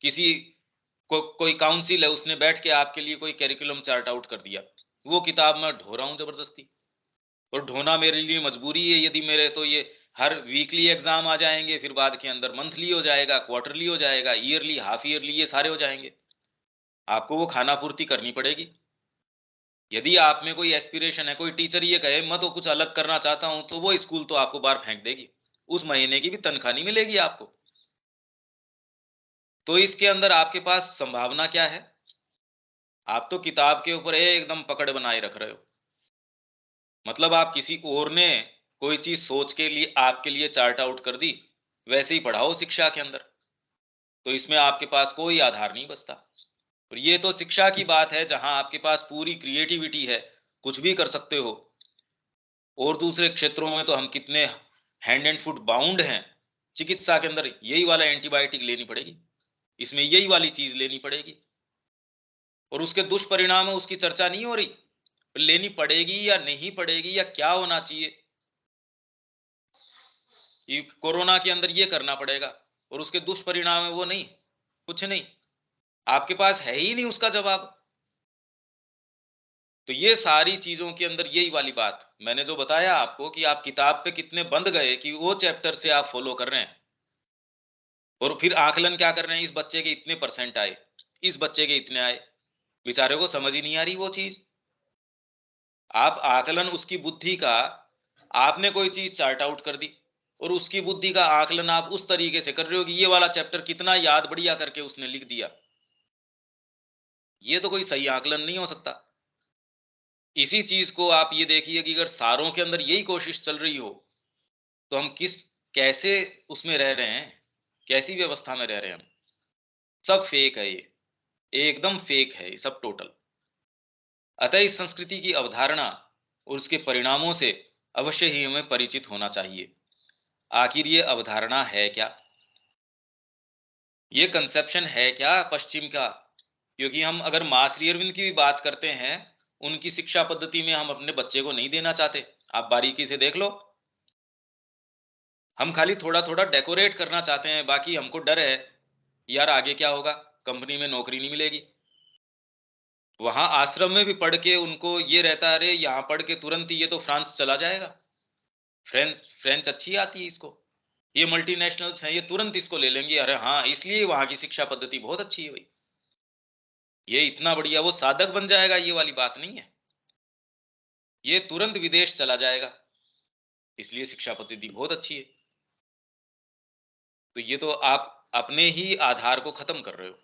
किसी कोई काउंसिल है उसने बैठ के आपके लिए कोई कैरिकुलम चार्ट आउट कर दिया, वो किताब मैं ढो रहा हूं जबरदस्ती। और ढोना मेरे लिए मजबूरी है, यदि मेरे तो ये हर वीकली एग्जाम आ जाएंगे, फिर बाद के अंदर मंथली हो जाएगा, क्वार्टरली हो जाएगा, ईयरली, हाफ ईयरली, ये सारे हो जाएंगे, आपको वो खाना पूर्ति करनी पड़ेगी। यदि आप में कोई एस्पिरेशन है, कोई टीचर ये कहे मैं तो कुछ अलग करना चाहता हूं, तो वो स्कूल तो आपको बाहर फेंक देगी, उस महीने की भी तनख्वाह नहीं मिलेगी आपको। तो इसके अंदर आपके पास संभावना क्या है, आप तो किताब के ऊपर एकदम पकड़ बनाए रख रहे हो। मतलब आप किसी और ने कोई चीज सोच के लिए आपके लिए चार्ट आउट कर दी, वैसे ही पढ़ाओ शिक्षा के अंदर। तो इसमें आपके पास कोई आधार नहीं बचता। और ये तो शिक्षा की बात है जहां आपके पास पूरी क्रिएटिविटी है, कुछ भी कर सकते हो। और दूसरे क्षेत्रों में तो हम कितने हैंड एंड फुट बाउंड हैं। चिकित्सा के अंदर यही वाला एंटीबायोटिक लेनी पड़ेगी, इसमें यही वाली चीज लेनी पड़ेगी, और उसके दुष्परिणाम है उसकी चर्चा नहीं हो रही। लेनी पड़ेगी या नहीं पड़ेगी या क्या होना चाहिए, ये कोरोना के अंदर ये करना पड़ेगा, और उसके दुष्परिणाम है वो नहीं, कुछ नहीं, आपके पास है ही नहीं उसका जवाब। तो ये सारी चीजों के अंदर यही वाली बात मैंने जो बताया आपको कि आप किताब पे कितने बंद गए कि वो चैप्टर से आप फॉलो कर रहे हैं, और फिर आकलन क्या कर रहे हैं, इस बच्चे के इतने परसेंट आए, इस बच्चे के इतने आए, बेचारे को समझ ही नहीं आ रही वो चीज। आप आकलन उसकी बुद्धि का, आपने कोई चीज चार्ट आउट कर दी और उसकी बुद्धि का आकलन आप उस तरीके से कर रहे हो कि ये वाला चैप्टर कितना याद बढ़िया करके उसने लिख दिया। ये तो कोई सही आकलन नहीं हो सकता। इसी चीज को आप ये देखिए कि अगर सारों के अंदर यही कोशिश चल रही हो तो हम कैसे उसमें रह रहे हैं, कैसी व्यवस्था में रह रहे हैं हम। सब फेक है, ये एकदम फेक है, ये सब टोटल। अतः इस संस्कृति की अवधारणा और उसके परिणामों से अवश्य ही हमें परिचित होना चाहिए। आखिर ये अवधारणा है क्या, ये कंसेप्शन है क्या पश्चिम का। क्योंकि हम अगर माँ श्री अरविंद की भी बात करते हैं, उनकी शिक्षा पद्धति में हम अपने बच्चे को नहीं देना चाहते। आप बारीकी से देख लो, हम खाली थोड़ा थोड़ा डेकोरेट करना चाहते हैं, बाकी हमको डर है यार आगे क्या होगा, कंपनी में नौकरी नहीं मिलेगी। वहां आश्रम में भी पढ़ के उनको ये रहता है अरे यहाँ पढ़ के तुरंत ही ये तो फ्रांस चला जाएगा, फ्रेंच फ्रेंच अच्छी आती है इसको, ये मल्टीनेशनल्स हैं ये तुरंत इसको ले लेंगे, अरे हाँ इसलिए वहां की शिक्षा पद्धति बहुत अच्छी है भाई, ये इतना बढ़िया, वो साधक बन जाएगा, ये वाली बात नहीं है, ये तुरंत विदेश चला जाएगा, इसलिए शिक्षा पद्धति बहुत अच्छी है। तो ये तो आप अपने ही आधार को खत्म कर रहे हो।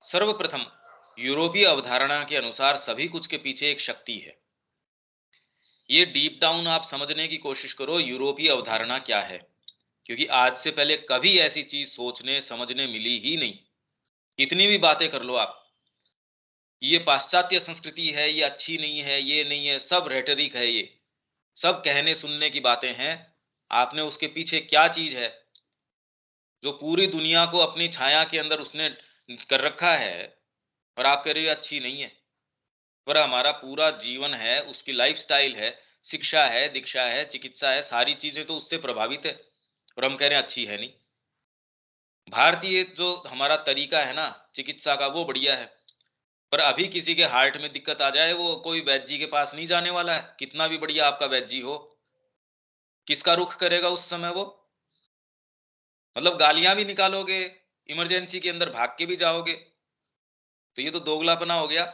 सर्वप्रथम यूरोपीय अवधारणा के अनुसार सभी कुछ के पीछे एक शक्ति है। ये डीप डाउन आप समझने की कोशिश करो यूरोपीय अवधारणा क्या है, क्योंकि आज से पहले कभी ऐसी चीज सोचने समझने मिली ही नहीं। कितनी भी बातें कर लो आप, ये पाश्चात्य संस्कृति है, ये अच्छी नहीं है, ये नहीं है, सब रेटरिक है, ये सब कहने सुनने की बातें हैं। आपने उसके पीछे क्या चीज है जो पूरी दुनिया को अपनी छाया के अंदर उसने कर रखा है, और आप कह रहे हो अच्छी नहीं है। पर हमारा पूरा जीवन है, उसकी लाइफस्टाइल है, शिक्षा है, दीक्षा है, चिकित्सा है, सारी चीजें तो उससे प्रभावित है, और हम कह रहे हैं अच्छी है नहीं। भारतीय जो हमारा तरीका है ना चिकित्सा का वो बढ़िया है, पर अभी किसी के हार्ट में दिक्कत आ जाए वो कोई वैद्य जी के पास नहीं जाने वाला है, कितना भी बढ़िया आपका वैद्य जी हो, किसका रुख करेगा उस समय वो। मतलब गालियां भी निकालोगे, इमरजेंसी के अंदर भाग के भी जाओगे, तो ये तो दोगलापना हो गया।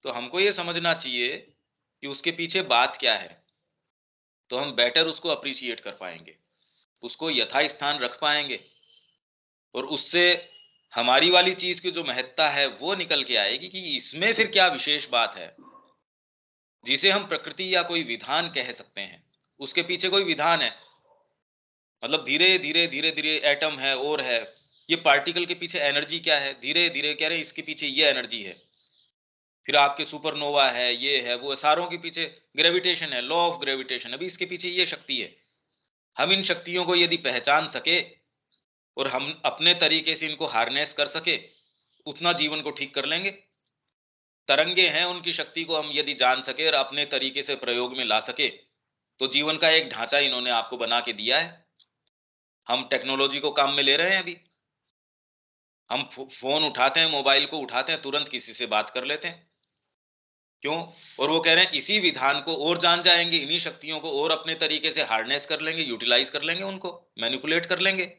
तो हमको ये समझना चाहिए कि उसके पीछे बात क्या है, तो हम बेटर उसको अप्रिशिएट कर पाएंगे, उसको यथा स्थान रख पाएंगे, और उससे हमारी वाली चीज की जो महत्ता है वो निकल के आएगी कि इसमें फिर क्या विशेष बात है जिसे हम प्रकृति या कोई विधान कह सकते हैं। उसके पीछे कोई विधान है, मतलब धीरे धीरे धीरे धीरे एटम है और है, ये पार्टिकल के पीछे एनर्जी क्या है, धीरे धीरे कह रहे हैं इसके पीछे ये एनर्जी है। फिर आपके सुपरनोवा है, ये है, वो सारों के पीछे ग्रेविटेशन है, लॉ ऑफ ग्रेविटेशन, अभी इसके पीछे ये शक्ति है। हम इन शक्तियों को यदि पहचान सके और हम अपने तरीके से इनको हार्नेस कर सके, उतना जीवन को ठीक कर लेंगे। तरंगे हैं, उनकी शक्ति को हम यदि जान सके और अपने तरीके से प्रयोग में ला सके, तो जीवन का एक ढांचा इन्होंने आपको बना के दिया है। हम टेक्नोलॉजी को काम में ले रहे हैं अभी, हम फोन उठाते हैं, मोबाइल को उठाते हैं, तुरंत किसी से बात कर लेते हैं, क्यों? और वो कह रहे हैं इसी विधान को और जान जाएंगे, इन्हीं शक्तियों को और अपने तरीके से हार्नेस कर लेंगे, यूटिलाइज कर लेंगे, उनको मैनिपुलेट कर लेंगे।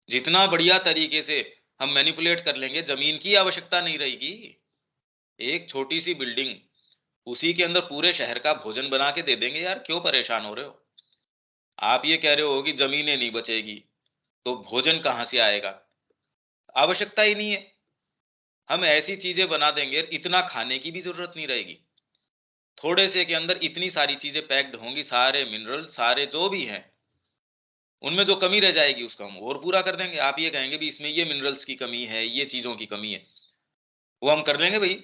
जितना बढ़िया तरीके से हम मैनिपुलेट कर लेंगे, जमीन की आवश्यकता नहीं रहेगी। एक छोटी सी बिल्डिंग, उसी के अंदर पूरे शहर का भोजन बना के दे देंगे यार, क्यों परेशान हो रहे हो? आप ये कह रहे हो कि जमीनें नहीं बचेगी, तो भोजन कहां से आएगा? आवश्यकता ही नहीं है। हम ऐसी चीजें बना देंगे, इतना खाने की भी जरूरत नहीं रहेगी। थोड़े से के अंदर इतनी सारी चीजें पैक्ड होंगी, सारे मिनरल, सारे जो भी हैं, उनमें जो कमी रह जाएगी उसको हम और पूरा कर देंगे। आप ये कहेंगे भी इसमें ये मिनरल्स की कमी है, ये चीज़ों की कमी है, वो हम कर लेंगे भई।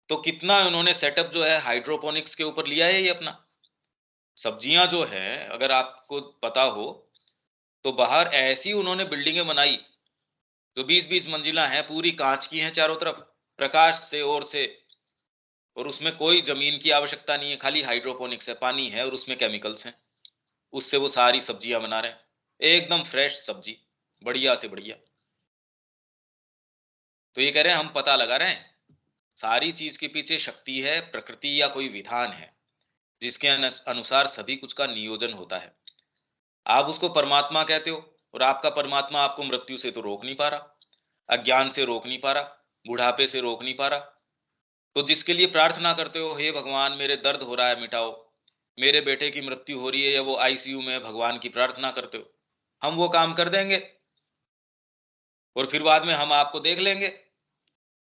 तो कितना उन्होंने सेटअप जो है हाइड्रोपोनिक्स के ऊपर लिया है ये अपना। सब्जियाँ जो हैं, अगर आपको पता हो, तो बाहर ऐसी उन्होंने बिल्डिंगें बनाई, जो 20-20 मंजिला हैं, पूरी काँच की हैं चारों तरफ, प्रकाश से ओर से, और उसमें कोई ज़मीन की आवश्यकता नहीं है, खाली हाइड्रोपोनिक्स है, पानी है और उसमें केमिकल्स हैं। उससे वो सारी सब्जियाँ बना रहे हैं, एकदम फ्रेश सब्जी, बढ़िया से बढ़िया। तो ये कह रहे हैं हम पता लगा रहे हैं, सारी चीज़ के पीछे शक्ति है, प्रकृति या कोई विधान है, जिसके अनुसार सभी कुछ का नियोजन होता है। आप उसको परमात्मा कहते हो, और आपका परमात्मा आपको मृत्यु से तो रोक नहीं पा रहा, अज्ञान से रोक नहीं पा रहा, बुढ़ापे से रोक नहीं पा रहा। तो जिसके लिए प्रार्थना करते हो, हे भगवान मेरे दर्द हो रहा है मिटाओ, मेरे बेटे की मृत्यु हो रही है या वो आईसीयू में, भगवान की प्रार्थना करते हो, हम वो काम कर देंगे और फिर बाद में हम आपको देख लेंगे।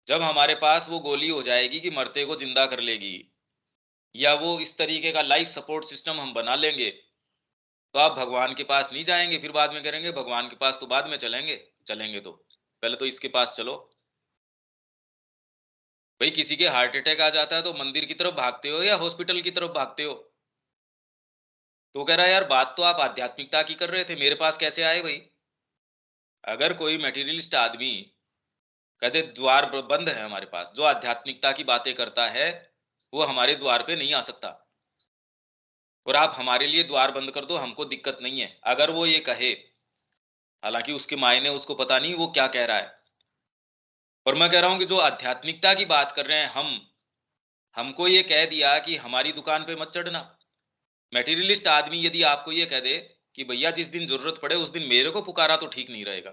जब हमारे पास वो गोली हो जाएगी कि मरते को जिंदा कर लेगी, या वो इस तरीके का लाइफ सपोर्ट सिस्टम हम बना लेंगे, तो आप भगवान के पास नहीं जाएंगे, फिर बाद में करेंगे भगवान के पास तो बाद में चलेंगे तो पहले तो इसके पास चलो। भाई किसी के हार्ट अटैक आ जाता है तो मंदिर की तरफ भागते हो या हॉस्पिटल की तरफ भागते हो? तो कह रहा है यार बात तो आप आध्यात्मिकता की कर रहे थे, मेरे पास कैसे आए भाई? अगर कोई मटेरियलिस्ट आदमी कहते द्वार बंद है हमारे पास, जो आध्यात्मिकता की बातें करता है वो हमारे द्वार पे नहीं आ सकता, और आप हमारे लिए द्वार बंद कर दो, हमको दिक्कत नहीं है। अगर वो ये कहे, हालांकि उसके मायने उसको पता नहीं वो क्या कह रहा है, पर मैं कह रहा हूं कि जो आध्यात्मिकता की बात कर रहे हैं हमको ये कह दिया कि हमारी दुकान पे मत चढ़ना। मटेरियलिस्ट आदमी यदि आपको ये कह दे कि भैया जिस दिन जरूरत पड़े उस दिन मेरे को पुकारा तो ठीक नहीं रहेगा,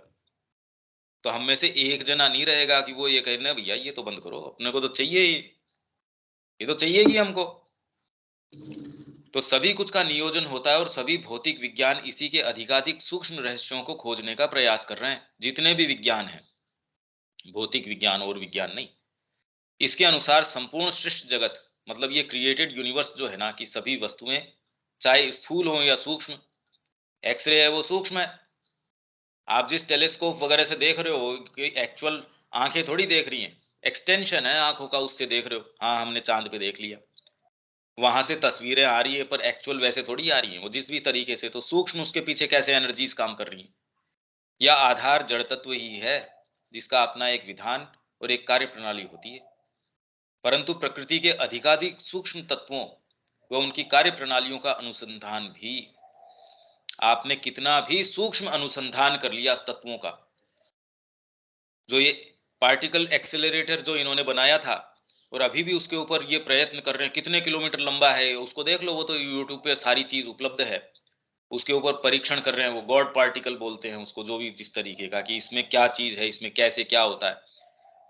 तो हम में से एक जना नहीं रहेगा कि वो ये कहना भैया ये तो बंद करो, अपने को तो चाहिए ही, ये तो चाहिए ही हमको। तो सभी कुछ का नियोजन होता है और सभी भौतिक विज्ञान इसी के अधिकाधिक सूक्ष्म रहस्यों को खोजने का प्रयास कर रहे हैं। जितने भी विज्ञान हैं, भौतिक विज्ञान और विज्ञान नहीं, इसके अनुसार संपूर्ण सृष्टि जगत, मतलब ये क्रिएटेड यूनिवर्स जो है ना, कि सभी वस्तुएं चाहे स्थूल हो या सूक्ष्म, एक्सरे है वो सूक्ष्म है। आप जिस टेलीस्कोप वगैरह से देख रहे हो कि एक्चुअल आंखें थोड़ी देख रही हैं, एक्सटेंशन है आंखों का, उससे देख रहे हो। हाँ हमने चांद पे देख लिया, वहां से तस्वीरें आ रही है, पर एक्चुअल वैसे थोड़ी आ रही हैं वो, जिस भी तरीके से, तो सूक्ष्म उसके पीछे कैसे एनर्जीज काम कर रही हैं। या आधार जड़ तत्व ही है, जिसका अपना एक विधान और एक कार्य प्रणाली होती है। परंतु प्रकृति के अधिकाधिक सूक्ष्म तत्वों व उनकी कार्य प्रणालियों का अनुसंधान भी, आपने कितना भी सूक्ष्म अनुसंधान कर लिया तत्वों का, जो ये पार्टिकल एक्सेलरेटर जो इन्होंने बनाया था, और अभी भी उसके ऊपर ये प्रयत्न कर रहे हैं, कितने किलोमीटर लंबा है उसको देख लो, वो तो यूट्यूब पे सारी चीज उपलब्ध है। उसके ऊपर परीक्षण कर रहे हैं, वो गॉड पार्टिकल बोलते हैं उसको, जो भी जिस तरीके का, कि इसमें क्या चीज है, इसमें कैसे क्या होता है,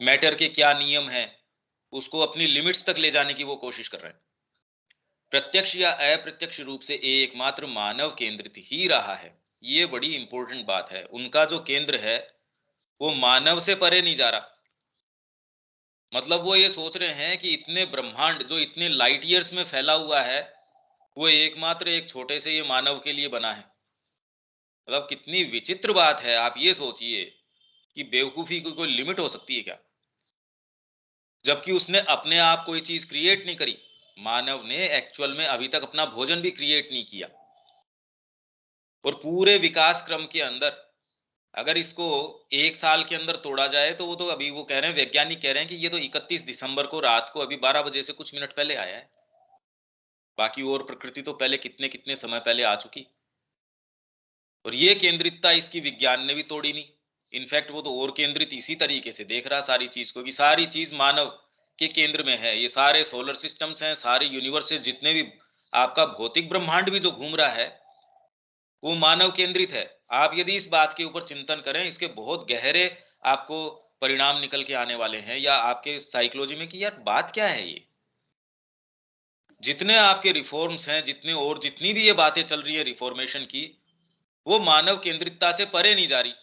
मैटर के क्या नियम है, उसको अपनी लिमिट्स तक ले जाने की वो कोशिश कर रहे हैं। प्रत्यक्ष या अप्रत्यक्ष रूप से एकमात्र मानव केंद्रित ही रहा है। ये बड़ी इंपॉर्टेंट बात है, उनका जो केंद्र है वो मानव से परे नहीं जा रहा। मतलब वो ये सोच रहे हैं कि इतने ब्रह्मांड जो इतने लाइट ईयर्स में फैला हुआ है, वो एकमात्र एक छोटे से ये मानव के लिए बना है। मतलब कितनी विचित्र बात है, आप ये सोचिए कि बेवकूफी की कोई लिमिट हो सकती है क्या? जबकि उसने अपने आप कोई चीज क्रिएट नहीं करी। मानव ने एक्चुअल में अभी तक अपना भोजन भी क्रिएट नहीं किया, और पूरे विकास क्रम के अंदर अगर इसको 1 साल के अंदर तोड़ा जाए, तो वो तो अभी वो कह रहे हैं, वैज्ञानिक कह रहे हैं कि ये तो 31 दिसंबर को रात को अभी 12 बजे से कुछ मिनट पहले आया है। बाकी और प्रकृति तो पहले कितने कितने समय पहले आ चुकी। और ये केंद्रितता इसकी विज्ञान ने भी तोड़ी नहीं। इनफैक्ट वो तो और केंद्रित इसी तरीके से देख रहा सारी चीज को, कि सारी चीज मानव के केंद्र में है। ये सारे सोलर सिस्टम्स हैं, सारे यूनिवर्स, जितने भी आपका भौतिक ब्रह्मांड भी जो घूम रहा है, वो मानव केंद्रित है। आप यदि इस बात के ऊपर चिंतन करें, इसके बहुत गहरे आपको परिणाम निकल के आने वाले हैं, या आपके साइकोलॉजी में, कि यार बात क्या है ये। जितने आपके रिफॉर्म्स हैं, जितने और जितनी भी ये बातें चल रही है रिफॉर्मेशन की, वो मानव केंद्रितता से परे नहीं जा रही।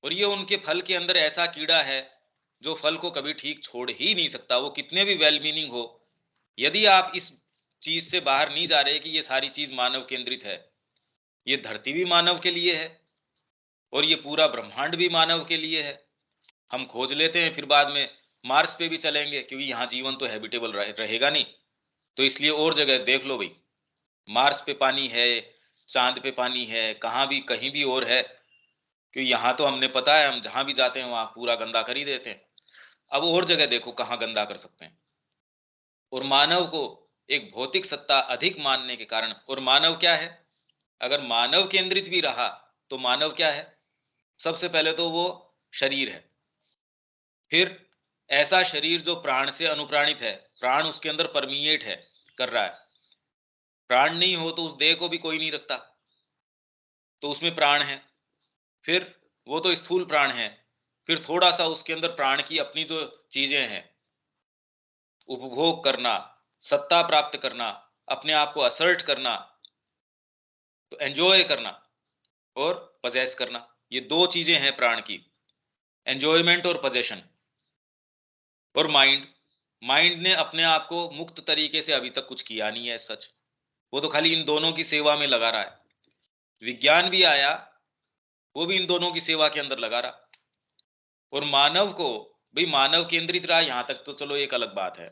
और ये उनके फल के अंदर ऐसा कीड़ा है जो फल को कभी ठीक छोड़ ही नहीं सकता, वो कितने भी वेल मीनिंग हो। यदि आप इस चीज से बाहर नहीं जा रहे कि ये सारी चीज मानव केंद्रित है, ये धरती भी मानव के लिए है और ये पूरा ब्रह्मांड भी मानव के लिए है। हम खोज लेते हैं, फिर बाद में मार्स पे भी चलेंगे क्योंकि यहाँ जीवन तो हैबिटेबल रहेगा नहीं, तो इसलिए और जगह देख लो भाई, मार्स पे पानी है, चांद पे पानी है, कहाँ भी कहीं भी और है, क्योंकि यहाँ तो हमने पता है हम जहाँ भी जाते हैं वहाँ पूरा गंदा कर ही देते हैं। अब और जगह देखो कहाँ गंदा कर सकते हैं। और मानव को एक भौतिक सत्ता अधिक मानने के कारण, और मानव क्या है, अगर मानव केंद्रित भी रहा तो मानव क्या है, सबसे पहले तो वो शरीर है, फिर ऐसा शरीर जो प्राण से अनुप्राणित है, प्राण उसके अंदर परमिएट है, कर रहा है। प्राण नहीं हो तो उस देह को भी कोई नहीं रखता, तो उसमें प्राण है। फिर वो तो स्थूल प्राण है, फिर थोड़ा सा उसके अंदर प्राण की अपनी जो चीजें हैं, उपभोग करना, सत्ता प्राप्त करना, अपने आप को असर्ट करना, तो एंजॉय करना और पजेस करना, ये दो चीजें हैं प्राण की, एंजॉयमेंट और पजेशन। और माइंड ने अपने आप को मुक्त तरीके से अभी तक कुछ किया नहीं है सच, वो तो खाली इन दोनों की सेवा में लगा रहा है। विज्ञान भी आया, वो भी इन दोनों की सेवा के अंदर लगा रहा। और मानव को, भाई मानव केंद्रित रहा यहां तक तो चलो एक अलग बात है,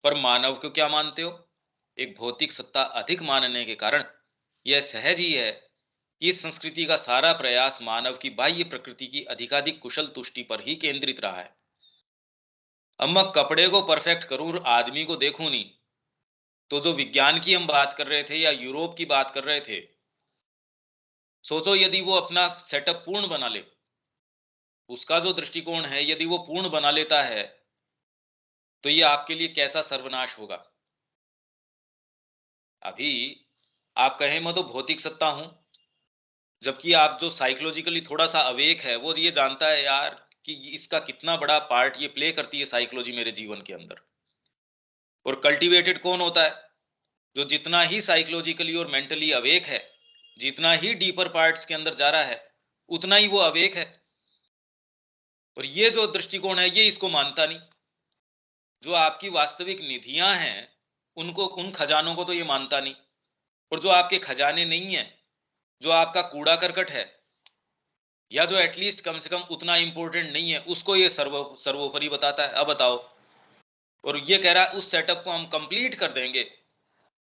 पर मानव को क्या मानते हो, एक भौतिक सत्ता अधिक मानने के कारण यह सहज ही है कि इस संस्कृति का सारा प्रयास मानव की बाह्य प्रकृति की अधिकाधिक कुशल तुष्टि पर ही केंद्रित रहा है। अब मैं कपड़े को परफेक्ट करूं और आदमी को देखूं नहीं, तो जो विज्ञान की हम बात कर रहे थे या यूरोप की बात कर रहे थे, सोचो यदि वो अपना सेटअप पूर्ण बना ले, उसका जो दृष्टिकोण है यदि वो पूर्ण बना लेता है, तो ये आपके लिए कैसा सर्वनाश होगा। अभी आप कहें मैं तो भौतिक सत्ता हूं, जबकि आप जो साइकोलॉजिकली थोड़ा सा अवेक है वो ये जानता है यार कि इसका कितना बड़ा पार्ट ये प्ले करती है साइकोलॉजी मेरे जीवन के अंदर। और कल्टीवेटेड कौन होता है, जो जितना ही साइकोलॉजिकली और मेंटली अवेक है, जितना ही डीपर पार्ट्स के अंदर जा रहा है, उतना ही वो अवेक है। और ये जो दृष्टिकोण है ये इसको मानता नहीं। जो आपकी वास्तविक निधियां हैं उनको, उन खजानों को तो ये मानता नहीं। और जो आपके खजाने नहीं है, जो आपका कूड़ा करकट है, या जो एटलीस्ट कम से कम उतना इंपॉर्टेंट नहीं है, उसको ये सर्वोपरि बताता है। अब बताओ, और ये कह रहा है उस सेटअप को हम कंप्लीट कर देंगे।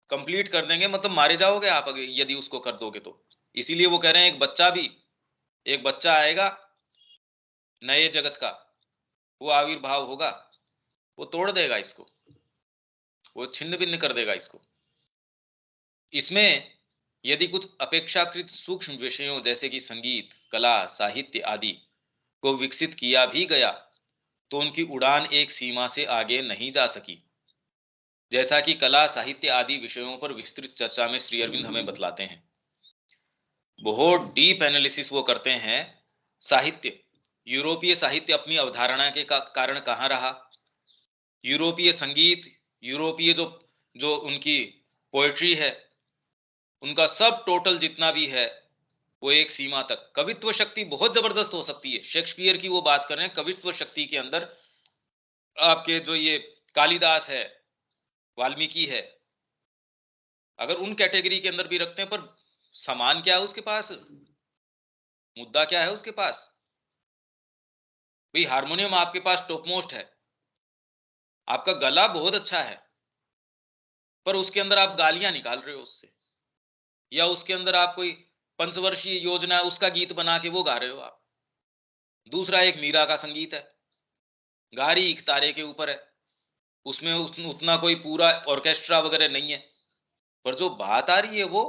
कंप्लीट कर देंगे मतलब मारे जाओगे आप अगर यदि उसको कर दोगे तो। इसीलिए वो कह रहे हैं एक बच्चा आएगा नए जगत का, वो आविर्भाव होगा, वो तोड़ देगा इसको, वो छिन्न भिन्न कर देगा इसको। इसमें यदि कुछ अपेक्षाकृत सूक्ष्म विषयों जैसे कि संगीत, कला, साहित्य आदि को विकसित किया भी गया, तो उनकी उड़ान एक सीमा से आगे नहीं जा सकी। जैसा कि कला, साहित्य आदि विषयों पर विस्तृत चर्चा में श्री अरविंद हमें बतलाते हैं। बहुत डीप एनालिसिस वो करते हैं। साहित्य, यूरोपीय साहित्य अपनी अवधारणा के कारण कहाँ रहा, यूरोपीय संगीत, यूरोपीय जो जो उनकी पोएट्री है, उनका सब टोटल जितना भी है वो एक सीमा तक, कवित्व शक्ति बहुत जबरदस्त हो सकती है। शेक्सपियर की वो बात कर रहे हैं, कवित्व शक्ति के अंदर आपके जो ये कालिदास है, वाल्मीकि है, अगर उन कैटेगरी के अंदर भी रखते हैं, पर सामान क्या है उसके पास, मुद्दा क्या है उसके पास। भाई हारमोनियम आपके पास टॉप मोस्ट है, आपका गला बहुत अच्छा है, पर उसके अंदर आप गालियां निकाल रहे हो उससे, या उसके अंदर आप कोई पंचवर्षीय योजना उसका गीत बना के वो गा रहे हो आप। दूसरा एक मीरा का संगीत है, गारी एक तारे के ऊपर है, उसमें उतना कोई पूरा ऑर्केस्ट्रा वगैरह नहीं है, पर जो बात आ रही है वो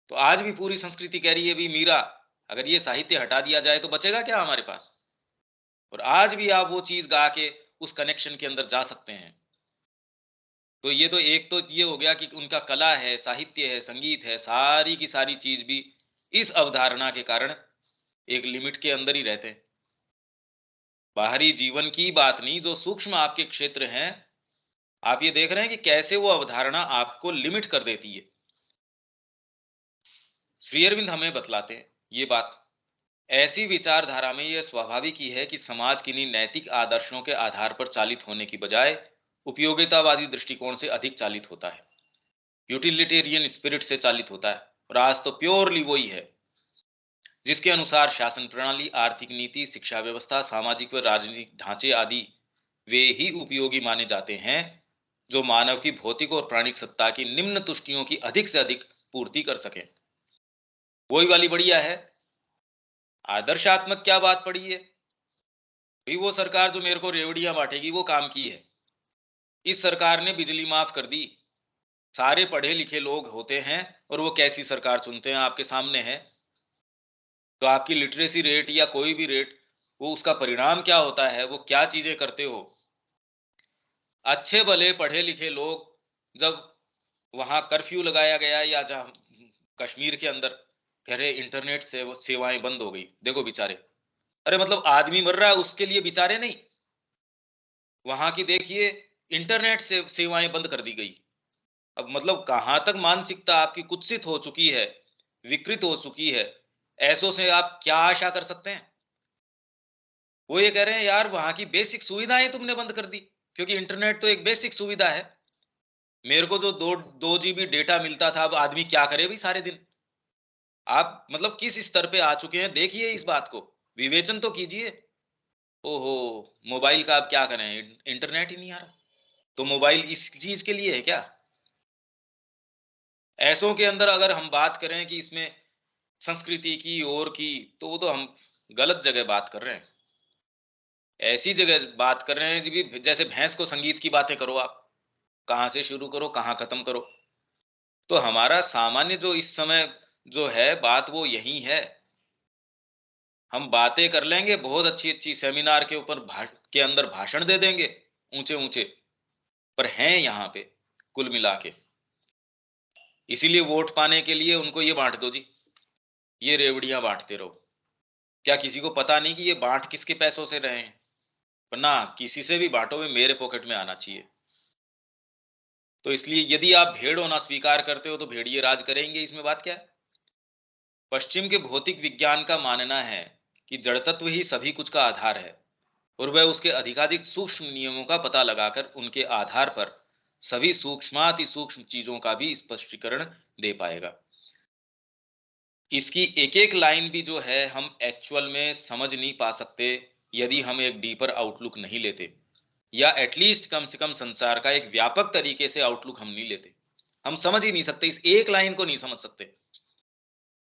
तो आज भी पूरी संस्कृति कह रही है भी मीरा, अगर ये साहित्य हटा दिया जाए तो बचेगा क्या हमारे पास। और आज भी आप वो चीज गा के उस कनेक्शन के अंदर जा सकते हैं। तो ये तो एक तो ये हो गया कि उनका कला है, साहित्य है, संगीत है, सारी की सारी चीज भी इस अवधारणा के कारण एक लिमिट के अंदर ही रहते हैं। बाहरी जीवन की बात नहीं, जो सूक्ष्म आपके क्षेत्र हैं, आप ये देख रहे हैं कि कैसे वो अवधारणा आपको लिमिट कर देती है। श्री अरविंद हमें बतलाते हैं ये बात। ऐसी विचारधारा में यह स्वाभाविक ही है कि समाज किन्हीं नैतिक आदर्शों के आधार पर चालित होने की बजाय उपयोगितावादी दृष्टिकोण से अधिक चालित होता है, यूटिलिटेरियन स्पिरिट से चालित होता है। और आज तो प्योरली वही है, जिसके अनुसार शासन प्रणाली, आर्थिक नीति, शिक्षा व्यवस्था, सामाजिक व राजनीतिक ढांचे आदि वे ही उपयोगी माने जाते हैं जो मानव की भौतिक और प्राणिक सत्ता की निम्न तुष्टियों की अधिक से अधिक पूर्ति कर सकें। वही वाली बढ़िया है। आदर्शात्मक क्या बात पड़ी है भाई? वो सरकार जो मेरे को रेवड़ियां बांटेगी वो काम की है। इस सरकार ने बिजली माफ कर दी। सारे पढ़े लिखे लोग होते हैं और वो कैसी सरकार चुनते हैं आपके सामने है। तो आपकी लिटरेसी रेट या कोई भी रेट, वो उसका परिणाम क्या होता है, वो क्या चीजें करते हो। अच्छे भले पढ़े लिखे लोग जब वहां कर्फ्यू लगाया गया या जहां कश्मीर के अंदर कह रहे इंटरनेट से सेवाएं बंद हो गई, देखो बेचारे, अरे मतलब आदमी मर रहा है उसके लिए बेचारे नहीं, वहां की देखिए इंटरनेट से सेवाएं बंद कर दी गई। अब मतलब कहां तक मानसिकता आपकी कुत्सित हो चुकी है, विकृत हो चुकी है। ऐसों से आप क्या आशा कर सकते हैं? वो ये कह रहे हैं यार वहां की बेसिक सुविधाएं तुमने बंद कर दी, क्योंकि इंटरनेट तो एक बेसिक सुविधा है। मेरे को जो 2 GB डेटा मिलता था, अब आदमी क्या करे भाई सारे दिन। आप मतलब किस स्तर पे आ चुके हैं, देखिए इस बात को, विवेचन तो कीजिए। ओहो, मोबाइल का आप क्या करें, इंटरनेट ही नहीं आ रहा, तो मोबाइल इस चीज के लिए है क्या? ऐसों के अंदर अगर हम बात करें कि इसमें संस्कृति की और की, तो वो तो हम गलत जगह बात कर रहे हैं। ऐसी जगह बात कर रहे हैं जी भी, जैसे भैंस को संगीत की बातें करो आप, कहां से शुरू करो कहां खत्म करो। तो हमारा सामान्य जो इस समय जो है बात, वो यही है। हम बातें कर लेंगे, बहुत अच्छी अच्छी सेमिनार के ऊपर के अंदर भाषण दे देंगे ऊंचे ऊंचे, पर हैं यहाँ पे कुल मिला के। इसीलिए वोट पाने के लिए उनको ये बांट दो जी, ये रेवड़ियां बांटते रहो। क्या किसी को पता नहीं कि ये बांट किसके पैसों से रहे हैं? पर ना, किसी से भी बांटो में मेरे पॉकेट में आना चाहिए। तो इसलिए यदि आप भेड़ होना स्वीकार करते हो तो भेड़िए राज करेंगे, इसमें बात क्या है? पश्चिम के भौतिक विज्ञान का मानना है कि जड़ तत्व ही सभी कुछ का आधार है और वह उसके अधिकाधिक सूक्ष्म नियमों का पता लगाकर उनके आधार पर सभी सूक्ष्माति सूक्ष्म चीजों का भी स्पष्टीकरण दे पाएगा। इसकी एक एक लाइन भी जो है हम एक्चुअल में समझ नहीं पा सकते यदि हम एक डीपर आउटलुक नहीं लेते, या एटलीस्ट कम से कम संसार का एक व्यापक तरीके से आउटलुक हम नहीं लेते। हम समझ ही नहीं सकते, इस एक लाइन को नहीं समझ सकते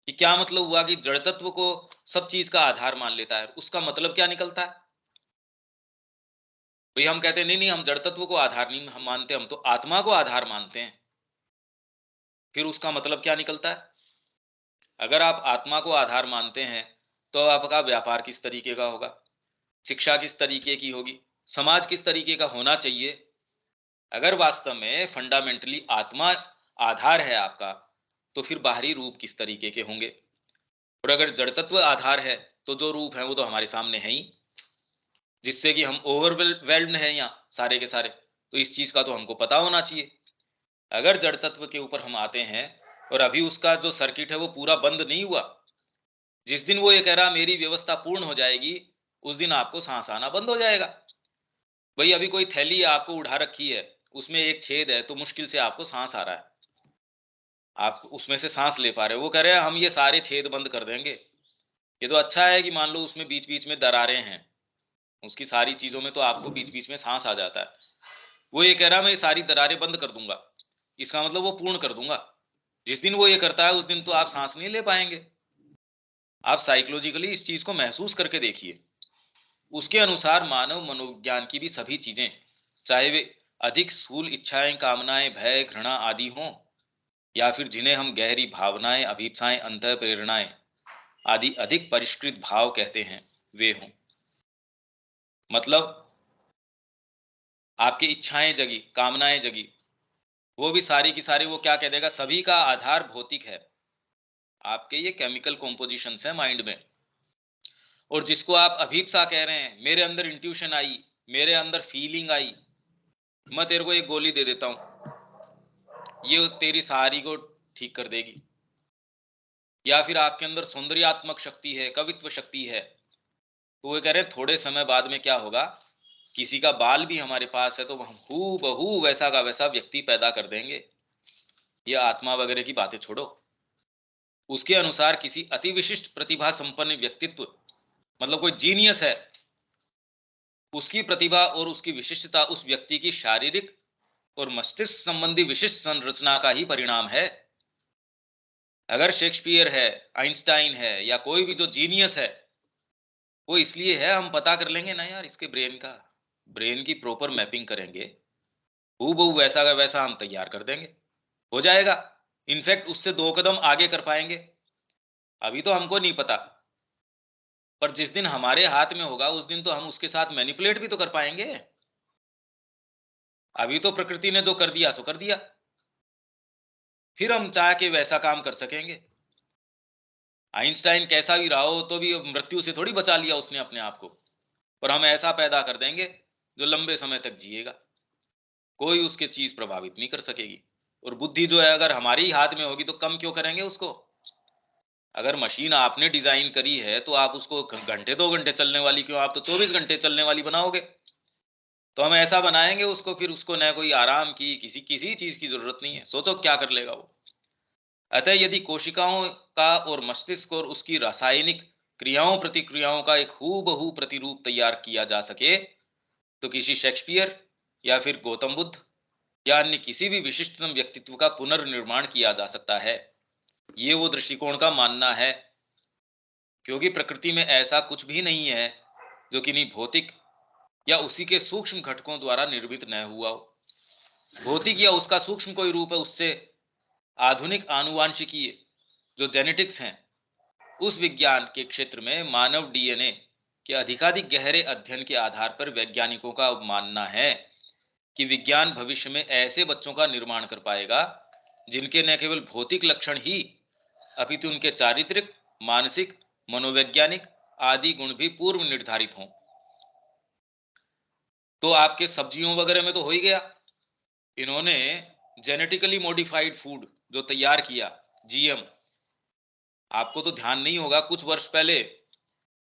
कि क्या मतलब हुआ कि जड़ तत्व को सब चीज का आधार मान लेता है, उसका मतलब क्या निकलता है। भाई हम कहते हैं नहीं नहीं, हम जड़ तत्व को आधार नहीं हम मानते, हम तो आत्मा को आधार मानते हैं। फिर उसका मतलब क्या निकलता है? अगर आप आत्मा को आधार मानते हैं तो आपका व्यापार किस तरीके का होगा, शिक्षा किस तरीके की होगी, समाज किस तरीके का होना चाहिए? अगर वास्तव में फंडामेंटली आत्मा आधार है आपका, तो फिर बाहरी रूप किस तरीके के होंगे? और अगर जड़ तत्व आधार है तो जो रूप है वो तो हमारे सामने है ही, जिससे कि हम ओवरवेल्म्ड हैं यहाँ सारे के सारे। तो इस चीज का तो हमको पता होना चाहिए। अगर जड़ तत्व के ऊपर हम आते हैं और अभी उसका जो सर्किट है वो पूरा बंद नहीं हुआ, जिस दिन वो ये कह रहा मेरी व्यवस्था पूर्ण हो जाएगी, उस दिन आपको सांस आना बंद हो जाएगा। भाई अभी कोई थैली आपको उठा रखी है, उसमें एक छेद है, तो मुश्किल से आपको सांस आ रहा है, आप उसमें से सांस ले पा रहे हो। वो कह रहे हैं हम ये सारे छेद बंद कर देंगे। ये तो अच्छा है कि मान लो उसमें बीच बीच में दरारें हैं, उसकी सारी चीजों में तो आपको बीच बीच में सांस आ जाता है। वो ये कह रहा मैं ये सारी दरारें बंद कर दूंगा, इसका मतलब वो पूर्ण कर दूंगा। जिस दिन वो ये करता है उस दिन तो आप सांस नहीं ले पाएंगे। आप साइकोलॉजिकली इस चीज को महसूस करके देखिए। उसके अनुसार मानव मनोविज्ञान की भी सभी चीजें, चाहे वे अधिक स्थूल इच्छाएं, कामनाएं, भय, घृणा आदि हों, या फिर जिन्हें हम गहरी भावनाएं, अभीप्साएं, अंतः प्रेरणाएं आदि अधिक परिष्कृत भाव कहते हैं, वे हों। मतलब आपकी इच्छाएं जगी, कामनाएं जगी, वो भी सारी की सारी, वो क्या कह देगा, सभी का आधार भौतिक है। आपके ये केमिकल कॉम्पोजिशन है माइंड में। और जिसको आप अभीप्सा कह रहे हैं, मेरे अंदर इंट्यूशन आई, मेरे अंदर फीलिंग आई, मैं तेरे को एक गोली दे देता हूं, ये तेरी सारी को ठीक कर देगी। या फिर आपके अंदर सौंदर्यात्मक शक्ति है, कवित्व शक्ति है, तो वो कह रहे हैं थोड़े समय बाद में क्या होगा, किसी का बाल भी हमारे पास है तो हम हू बहू वैसा का वैसा व्यक्ति पैदा कर देंगे। ये आत्मा वगैरह की बातें छोड़ो, उसके अनुसार किसी अति विशिष्ट प्रतिभा संपन्न व्यक्तित्व, मतलब कोई जीनियस है, उसकी प्रतिभा और उसकी विशिष्टता उस व्यक्ति की शारीरिक और मस्तिष्क संबंधी विशिष्ट संरचना का ही परिणाम है। अगर शेक्सपियर है, आइंस्टाइन है, या कोई भी जो जीनियस है, वो इसलिए है, हम पता कर लेंगे ना यार इसके ब्रेन की प्रॉपर मैपिंग करेंगे, हूबहू वैसा का वैसा हम तैयार कर देंगे, हो जाएगा। इनफैक्ट उससे 2 कदम आगे कर पाएंगे। अभी तो हमको नहीं पता, पर जिस दिन हमारे हाथ में होगा उस दिन तो हम उसके साथ मैनिपुलेट भी तो कर पाएंगे। अभी तो प्रकृति ने जो कर दिया सो कर दिया, फिर हम चाह के वैसा काम कर सकेंगे। आइंस्टाइन कैसा भी रहा हो तो भी मृत्यु से थोड़ी बचा लिया उसने अपने आप को, पर हम ऐसा पैदा कर देंगे जो लंबे समय तक जिएगा, कोई उसके चीज प्रभावित नहीं कर सकेगी। और बुद्धि जो है अगर हमारी हाथ में होगी तो कम क्यों करेंगे उसको। अगर मशीन आपने डिजाइन करी है तो आप उसको घंटे 2 घंटे चलने वाली क्यों, आप तो 24 घंटे चलने वाली बनाओगे। तो हम ऐसा बनाएंगे उसको, फिर उसको न कोई आराम की किसी किसी चीज की जरूरत नहीं है, सोचो क्या कर लेगा वो। अतः यदि कोशिकाओं का और मस्तिष्क और उसकी रासायनिक क्रियाओं प्रतिक्रियाओं का एक हूबहू प्रतिरूप तैयार किया जा सके तो किसी शेक्सपियर या फिर गौतम बुद्ध या अन्य किसी भी विशिष्टतम व्यक्तित्व का पुनर्निर्माण किया जा सकता है। ये वो दृष्टिकोण का मानना है, क्योंकि प्रकृति में ऐसा कुछ भी नहीं है जो किन्हीं भौतिक या उसी के सूक्ष्म घटकों द्वारा निर्मित न हुआ हो। भौतिक या उसका सूक्ष्म कोई रूप है, उससे आधुनिक आनुवांशिकी जो जेनेटिक्स हैं, उस विज्ञान के क्षेत्र में मानव डीएनए के अधिकाधिक गहरे अध्ययन के आधार पर वैज्ञानिकों का मानना है कि विज्ञान भविष्य में ऐसे बच्चों का निर्माण कर पाएगा जिनके न केवल भौतिक लक्षण ही अपितु उनके चारित्रिक, मानसिक, मनोवैज्ञानिक आदि गुण भी पूर्व निर्धारित हों। तो आपके सब्जियों वगैरह में तो हो ही गया, इन्होंने जेनेटिकली मॉडिफाइड फूड जो तैयार किया, जीएम। आपको तो ध्यान नहीं होगा, कुछ वर्ष पहले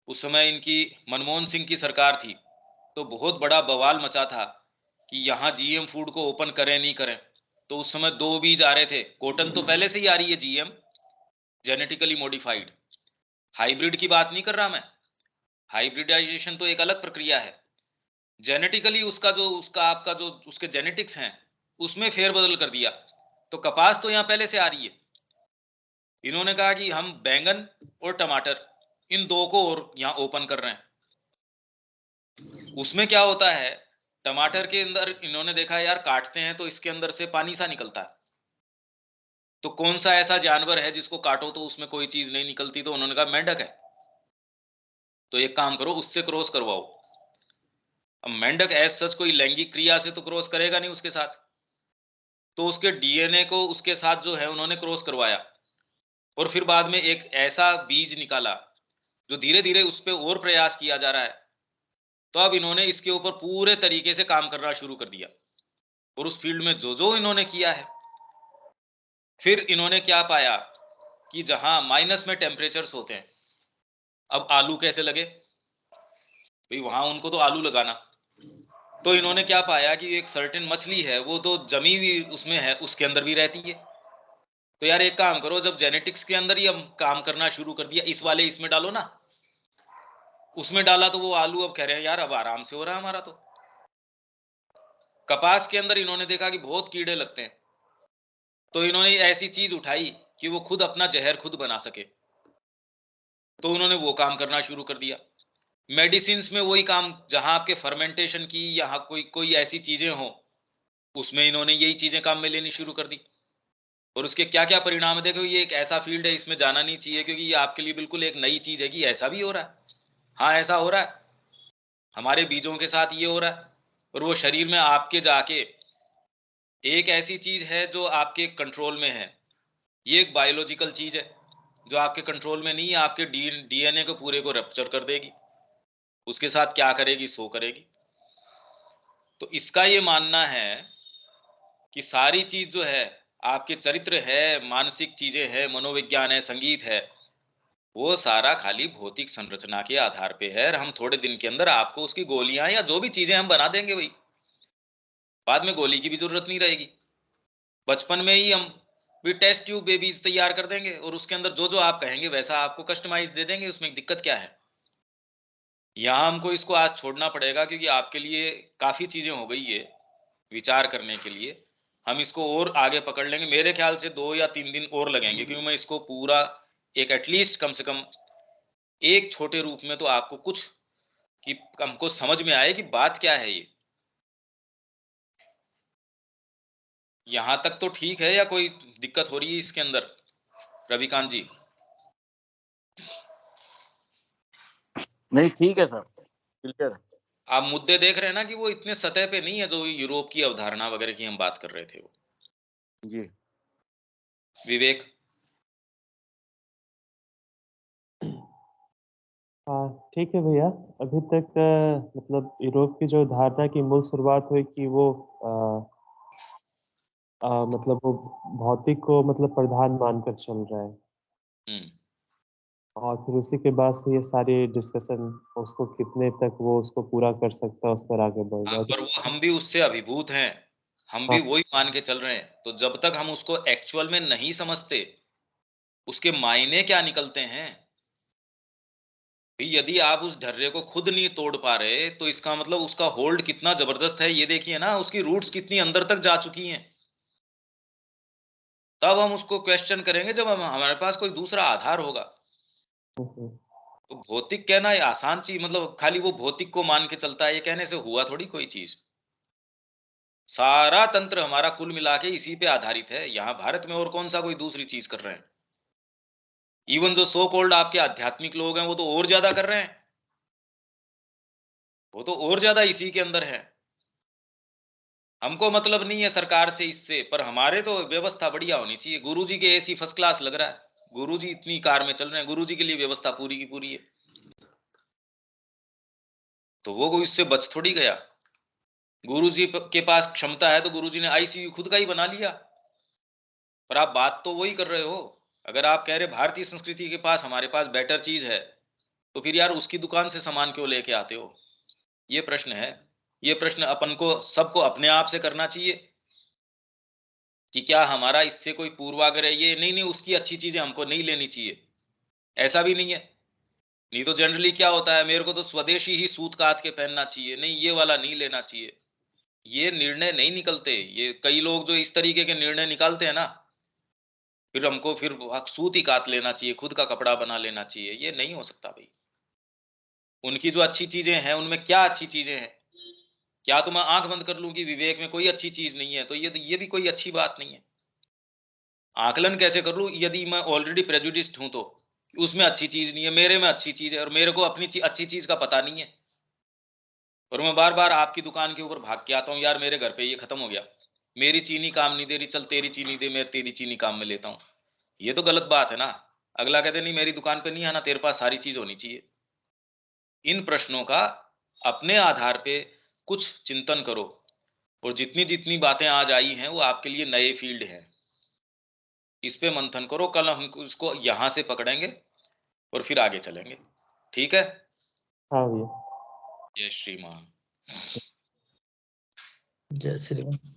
उस समय इनकी मनमोहन सिंह की सरकार थी, तो बहुत बड़ा बवाल मचा था कि यहां जीएम फूड को ओपन करें नहीं करें। तो उस समय 2 बीज आ रहे थे, कॉटन तो पहले से ही आ रही है जीएम, जेनेटिकली मॉडिफाइड। हाइब्रिड की बात नहीं कर रहा मैं, हाइब्रिडाइजेशन तो एक अलग प्रक्रिया है। जेनेटिकली उसका आपका जो उसके जेनेटिक्स हैं उसमें फेरबदल कर दिया। तो कपास तो यहां पहले से आ रही है, इन्होंने कहा कि हम बैंगन और टमाटर इन 2 को और यहां ओपन कर रहे हैं। उसमें क्या होता है, टमाटर के अंदर इन्होंने देखा यार काटते हैं तो इसके अंदर से पानी सा निकलता है, तो कौन सा ऐसा जानवर है जिसको काटो तो उसमें कोई चीज नहीं निकलती, तो उन्होंने कहा मेंढक है। तो एक काम करो, उससे क्रॉस करवाओ। अब मेंढक एज सच कोई लैंगिक क्रिया से तो क्रॉस करेगा नहीं उसके साथ, तो उसके डीएनए को उसके साथ जो है उन्होंने क्रॉस करवाया, और फिर बाद में एक ऐसा बीज निकाला जो धीरे धीरे उस पर और प्रयास किया जा रहा है। तो अब इन्होंने इसके ऊपर पूरे तरीके से काम करना शुरू कर दिया, और उस फील्ड में जो जो इन्होंने किया है, फिर इन्होंने क्या पाया कि जहां माइनस में टेम्परेचर्स होते हैं, अब आलू कैसे लगे भाई, वहां उनको तो आलू लगाना। तो इन्होंने क्या पाया कि एक सर्टेन मछली है, वो तो जमी हुई उसमें है, उसके अंदर भी रहती है। तो यार एक काम करो, जब जेनेटिक्स के अंदर ही हम काम करना शुरू कर दिया, इस वाले इसमें डालो ना, उसमें डाला तो वो आलू अब कह रहे हैं यार अब आराम से हो रहा है हमारा। तो कपास के अंदर इन्होंने देखा कि बहुत कीड़े लगते हैं, तो इन्होंने ऐसी चीज उठाई कि वो खुद अपना जहर खुद बना सके, तो उन्होंने वो काम करना शुरू कर दिया। मेडिसिन में वही काम, जहां आपके फर्मेंटेशन की यहाँ कोई कोई ऐसी चीजें हो, उसमें इन्होंने यही चीजें काम में लेनी शुरू कर दी। और उसके क्या क्या परिणाम है देखो, ये एक ऐसा फील्ड है, इसमें जाना नहीं चाहिए क्योंकि ये आपके लिए बिल्कुल एक नई चीज है कि ऐसा भी हो रहा है। हाँ ऐसा हो रहा है, हमारे बीजों के साथ ये हो रहा है, और वो शरीर में आपके जाके एक ऐसी चीज है जो आपके कंट्रोल में है। ये एक बायोलॉजिकल चीज है जो आपके कंट्रोल में नहीं है, आपके डीएनए को पूरे को रप्चर कर देगी, उसके साथ क्या करेगी सो करेगी। तो इसका ये मानना है कि सारी चीज जो है, आपके चरित्र है, मानसिक चीजें हैं, मनोविज्ञान है, संगीत है, वो सारा खाली भौतिक संरचना के आधार पे है। और हम थोड़े दिन के अंदर आपको उसकी गोलियां या जो भी चीजें हम बना देंगे भाई, बाद में गोली की भी जरूरत नहीं रहेगी। बचपन में ही हम भी टेस्ट ट्यूब बेबीज तैयार कर देंगे और उसके अंदर जो जो आप कहेंगे वैसा आपको कस्टमाइज दे देंगे, उसमें दिक्कत क्या है? यहाँ हमको इसको आज छोड़ना पड़ेगा क्योंकि आपके लिए काफ़ी चीज़ें हो गई है विचार करने के लिए। हम इसको और आगे पकड़ लेंगे, मेरे ख्याल से 2 या 3 दिन और लगेंगे क्योंकि मैं इसको पूरा एक एटलीस्ट कम से कम एक छोटे रूप में तो आपको कुछ कि हमको समझ में आए कि बात क्या है ये। यहाँ तक तो ठीक है या कोई दिक्कत हो रही है इसके अंदर रविकांत जी? नहीं ठीक है सर, क्लियर है। आप मुद्दे देख रहे हैं ना कि वो इतने सतह पे नहीं है जो यूरोप की अवधारणा वगैरह की हम बात कर रहे थे वो। जी विवेक? हाँ ठीक है भैया। अभी तक मतलब यूरोप की जो धारणा की मूल शुरुआत हुई कि वो मतलब वो भौतिक को मतलब प्रधान मानकर चल रहा है, हम्म। और फिर उसी के बाद से ये सारी डिस्कशन उसको कितने तक वो उसको पूरा कर सकता है उस पर आगे बढ़ हाँ, रहा पर है। वो हम भी उससे अभिभूत हैं, हम भी हाँ वही मान के चल रहे हैं। तो जब तक हम उसको एक्चुअल में नहीं समझते उसके मायने क्या निकलते हैं, यदि आप उस ढर्रे को खुद नहीं तोड़ पा रहे तो इसका मतलब उसका होल्ड कितना जबरदस्त है ये देखिए ना, उसकी रूट्स कितनी अंदर तक जा चुकी हैं। तब हम उसको क्वेश्चन करेंगे जब हमारे पास कोई दूसरा आधार होगा। तो भौतिक कहना ये आसान चीज, मतलब खाली वो भौतिक को मान के चलता है ये कहने से हुआ थोड़ी कोई चीज। सारा तंत्र हमारा कुल मिला के इसी पे आधारित है। यहाँ भारत में और कौन सा कोई दूसरी चीज कर रहे हैं? इवन जो सो कॉल्ड आपके आध्यात्मिक लोग हैं वो तो और ज्यादा कर रहे हैं, वो तो और ज्यादा इसी के अंदर है। हमको मतलब नहीं है सरकार से इससे, पर हमारे तो व्यवस्था बढ़िया होनी चाहिए। गुरुजी के एसी फर्स्ट क्लास लग रहा है, गुरुजी इतनी कार में चल रहे हैं, गुरुजी के लिए व्यवस्था पूरी की पूरी है, तो वो कोई इससे बच थोड़ी गया। गुरुजी के पास क्षमता है तो गुरुजी ने आईसीयू खुद का ही बना लिया। पर आप बात तो वही कर रहे हो। अगर आप कह रहे भारतीय संस्कृति के पास हमारे पास बेटर चीज है तो फिर यार उसकी दुकान से सामान क्यों लेके आते हो? ये प्रश्न है। ये प्रश्न अपन को सबको अपने आप से करना चाहिए कि क्या हमारा इससे कोई पूर्वाग्रह ये नहीं नहीं उसकी अच्छी चीजें हमको नहीं लेनी चाहिए, ऐसा भी नहीं है। नहीं तो जनरली क्या होता है, मेरे को तो स्वदेशी ही सूत काट के पहनना चाहिए, नहीं ये वाला नहीं लेना चाहिए। ये निर्णय नहीं निकलते। ये कई लोग जो इस तरीके के निर्णय निकालते हैं ना, फिर हमको फिर सूत ही काट लेना चाहिए, खुद का कपड़ा बना लेना चाहिए, ये नहीं हो सकता भाई। उनकी जो अच्छी चीजें हैं उनमें क्या अच्छी चीजें हैं? क्या तो मैं आंख बंद कर लूं कि विवेक में कोई अच्छी चीज नहीं है? तो ये भी कोई अच्छी बात नहीं है। आकलन कैसे कर लूं यदि मैं ऑलरेडी प्रेजुडिस्ड हूं तो उसमें अच्छी चीज नहीं है, मेरे में अच्छी चीज है और मेरे को अपनी अच्छी चीज का पता नहीं है। और मैं बार बार आपकी दुकान के ऊपर भाग के आता हूँ, यार मेरे घर पे ये खत्म हो गया, मेरी चीनी काम नहीं दे रही, चल तेरी चीनी दे, मैं तेरी चीनी काम में लेता हूँ। ये तो गलत बात है ना। अगला कहते नहीं मेरी दुकान पे नहीं आना, तेरे पास सारी चीज होनी चाहिए। इन प्रश्नों का अपने आधार पे कुछ चिंतन करो, और जितनी जितनी बातें आज आई हैं वो आपके लिए नए फील्ड हैं, इस पे मंथन करो। कल हम उसको यहां से पकड़ेंगे और फिर आगे चलेंगे। ठीक है? हाँ भैया। जय श्री मान। जय श्री राम।